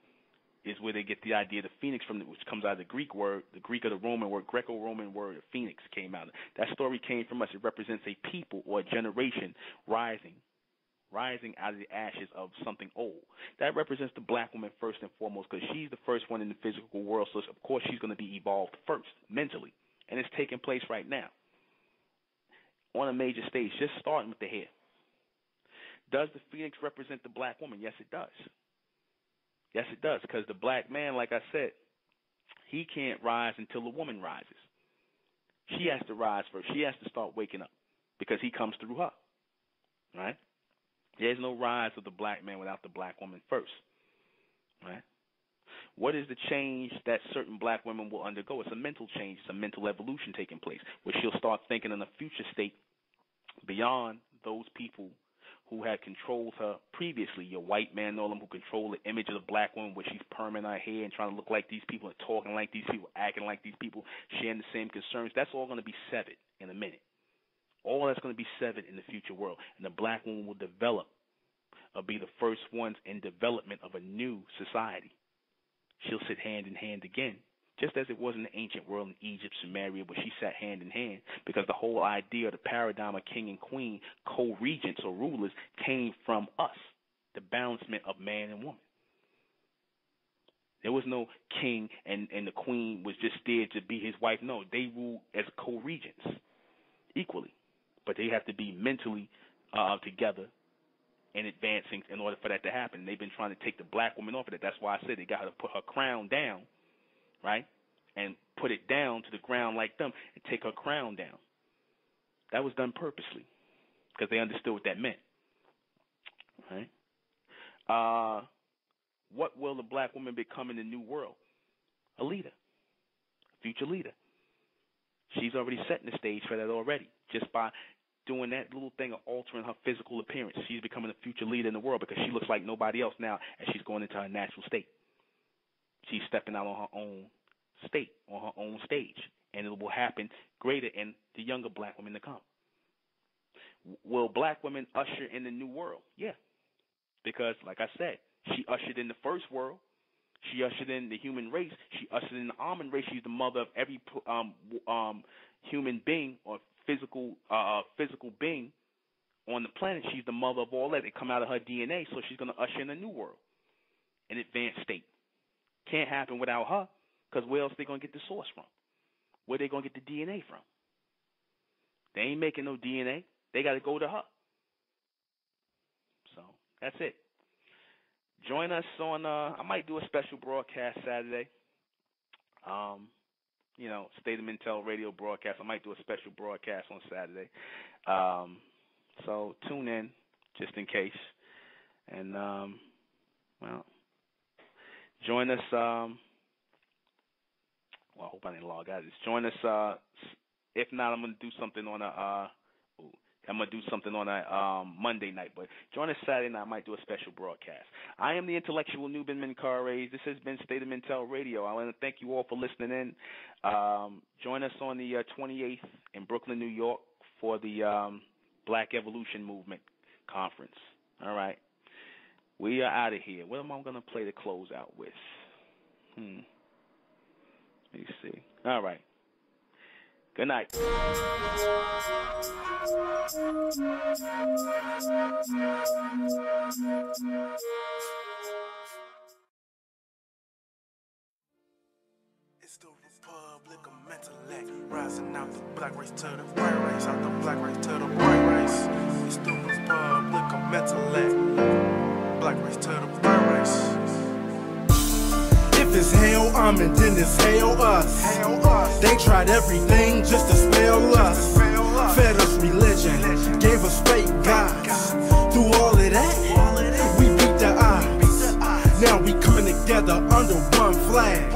is where they get the idea of the phoenix from, which comes out of the Greek word, the Greek of the Roman word, Greco-Roman word, phoenix came out. That story came from us. It represents a people or a generation rising out of the ashes of something old. That represents the black woman first and foremost, because she's the first one in the physical world, so of course she's going to be evolved first, mentally. And it's taking place right now on a major stage, just starting with the hair. Does the phoenix represent the black woman? Yes, it does. Yes, it does, because the black man, like I said, he can't rise until the woman rises. She has to rise first. She has to start waking up, because he comes through her, right? There's no rise of the black man without the black woman first, right? What is the change that certain black women will undergo? It's a mental change. It's a mental evolution taking place, where she'll start thinking in a future state beyond those people who had controlled her previously. Your white man, all them who control the image of the black woman, where she's perming her hair and trying to look like these people and talking like these people, acting like these people, sharing the same concerns. That's all going to be severed in a minute. All that's going to be severed in the future world. And the black woman will develop, or be the first ones in development of a new society. She'll sit hand in hand again, just as it was in the ancient world in Egypt, Sumeria, where she sat hand in hand, because the whole idea of the paradigm of king and queen, co-regents or rulers, came from us. the balancement of man and woman. There was no king and the queen was just there to be his wife. No, they ruled as co-regents equally. But they have to be mentally together and advancing in order for that to happen. They've been trying to take the black woman off of it. That's why I said they got to put her crown down, right, and put it down to the ground like them and take her crown down. That was done purposely because they understood what that meant, right? What will the black woman become in the new world? A leader, a future leader. She's already setting the stage for that already, just by doing that little thing of altering her physical appearance. She's becoming a future leader in the world because she looks like nobody else now as she's going into her natural state. She's stepping out on her own state, on her own stage, and it will happen greater in the younger black women to come. Will black women usher in the new world? Yeah, because like I said, she ushered in the first world. She ushered in the human race. She ushered in the almond race. She's the mother of every human being or physical being on the planet. She's the mother of all that. They come out of her DNA, so she's going to usher in a new world, an advanced state. Can't happen without her, because where else are they going to get the source from? Where are they going to get the DNA from? They ain't making no DNA. They got to go to her. So that's it. Join us on, I might do a special broadcast Saturday. State of Mintel radio broadcast. I might do a special broadcast on Saturday. So tune in just in case. And, join us. I hope I didn't log out. Just join us. If not, I'm going to do something on a Monday night, but join us Saturday night. I might do a special broadcast. I am the intellectual Nuben Menkarayzz. This has been State of Mintel Radio. I want to thank you all for listening in. Join us on the 28th in Brooklyn, New York for the Black Evolution Movement Conference. All right. We are out of here. What am I going to play to close out with? Let me see. All right. Good night. It's the Republic of Mentellect, rising out the black race to the white race, out the black race to the white race. It's the Republic of Mentellect, black race to the white race. If it's hell, I'm and then it's hell us. They tried everything just to spell us. Fed us religion, gave us fake gods. Through all of that, we beat the odds. Now we coming together under one flag.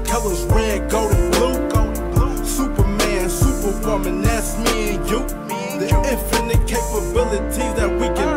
Colors red, gold, and blue. Superman, Superwoman, that's me and you. The infinite capabilities that we can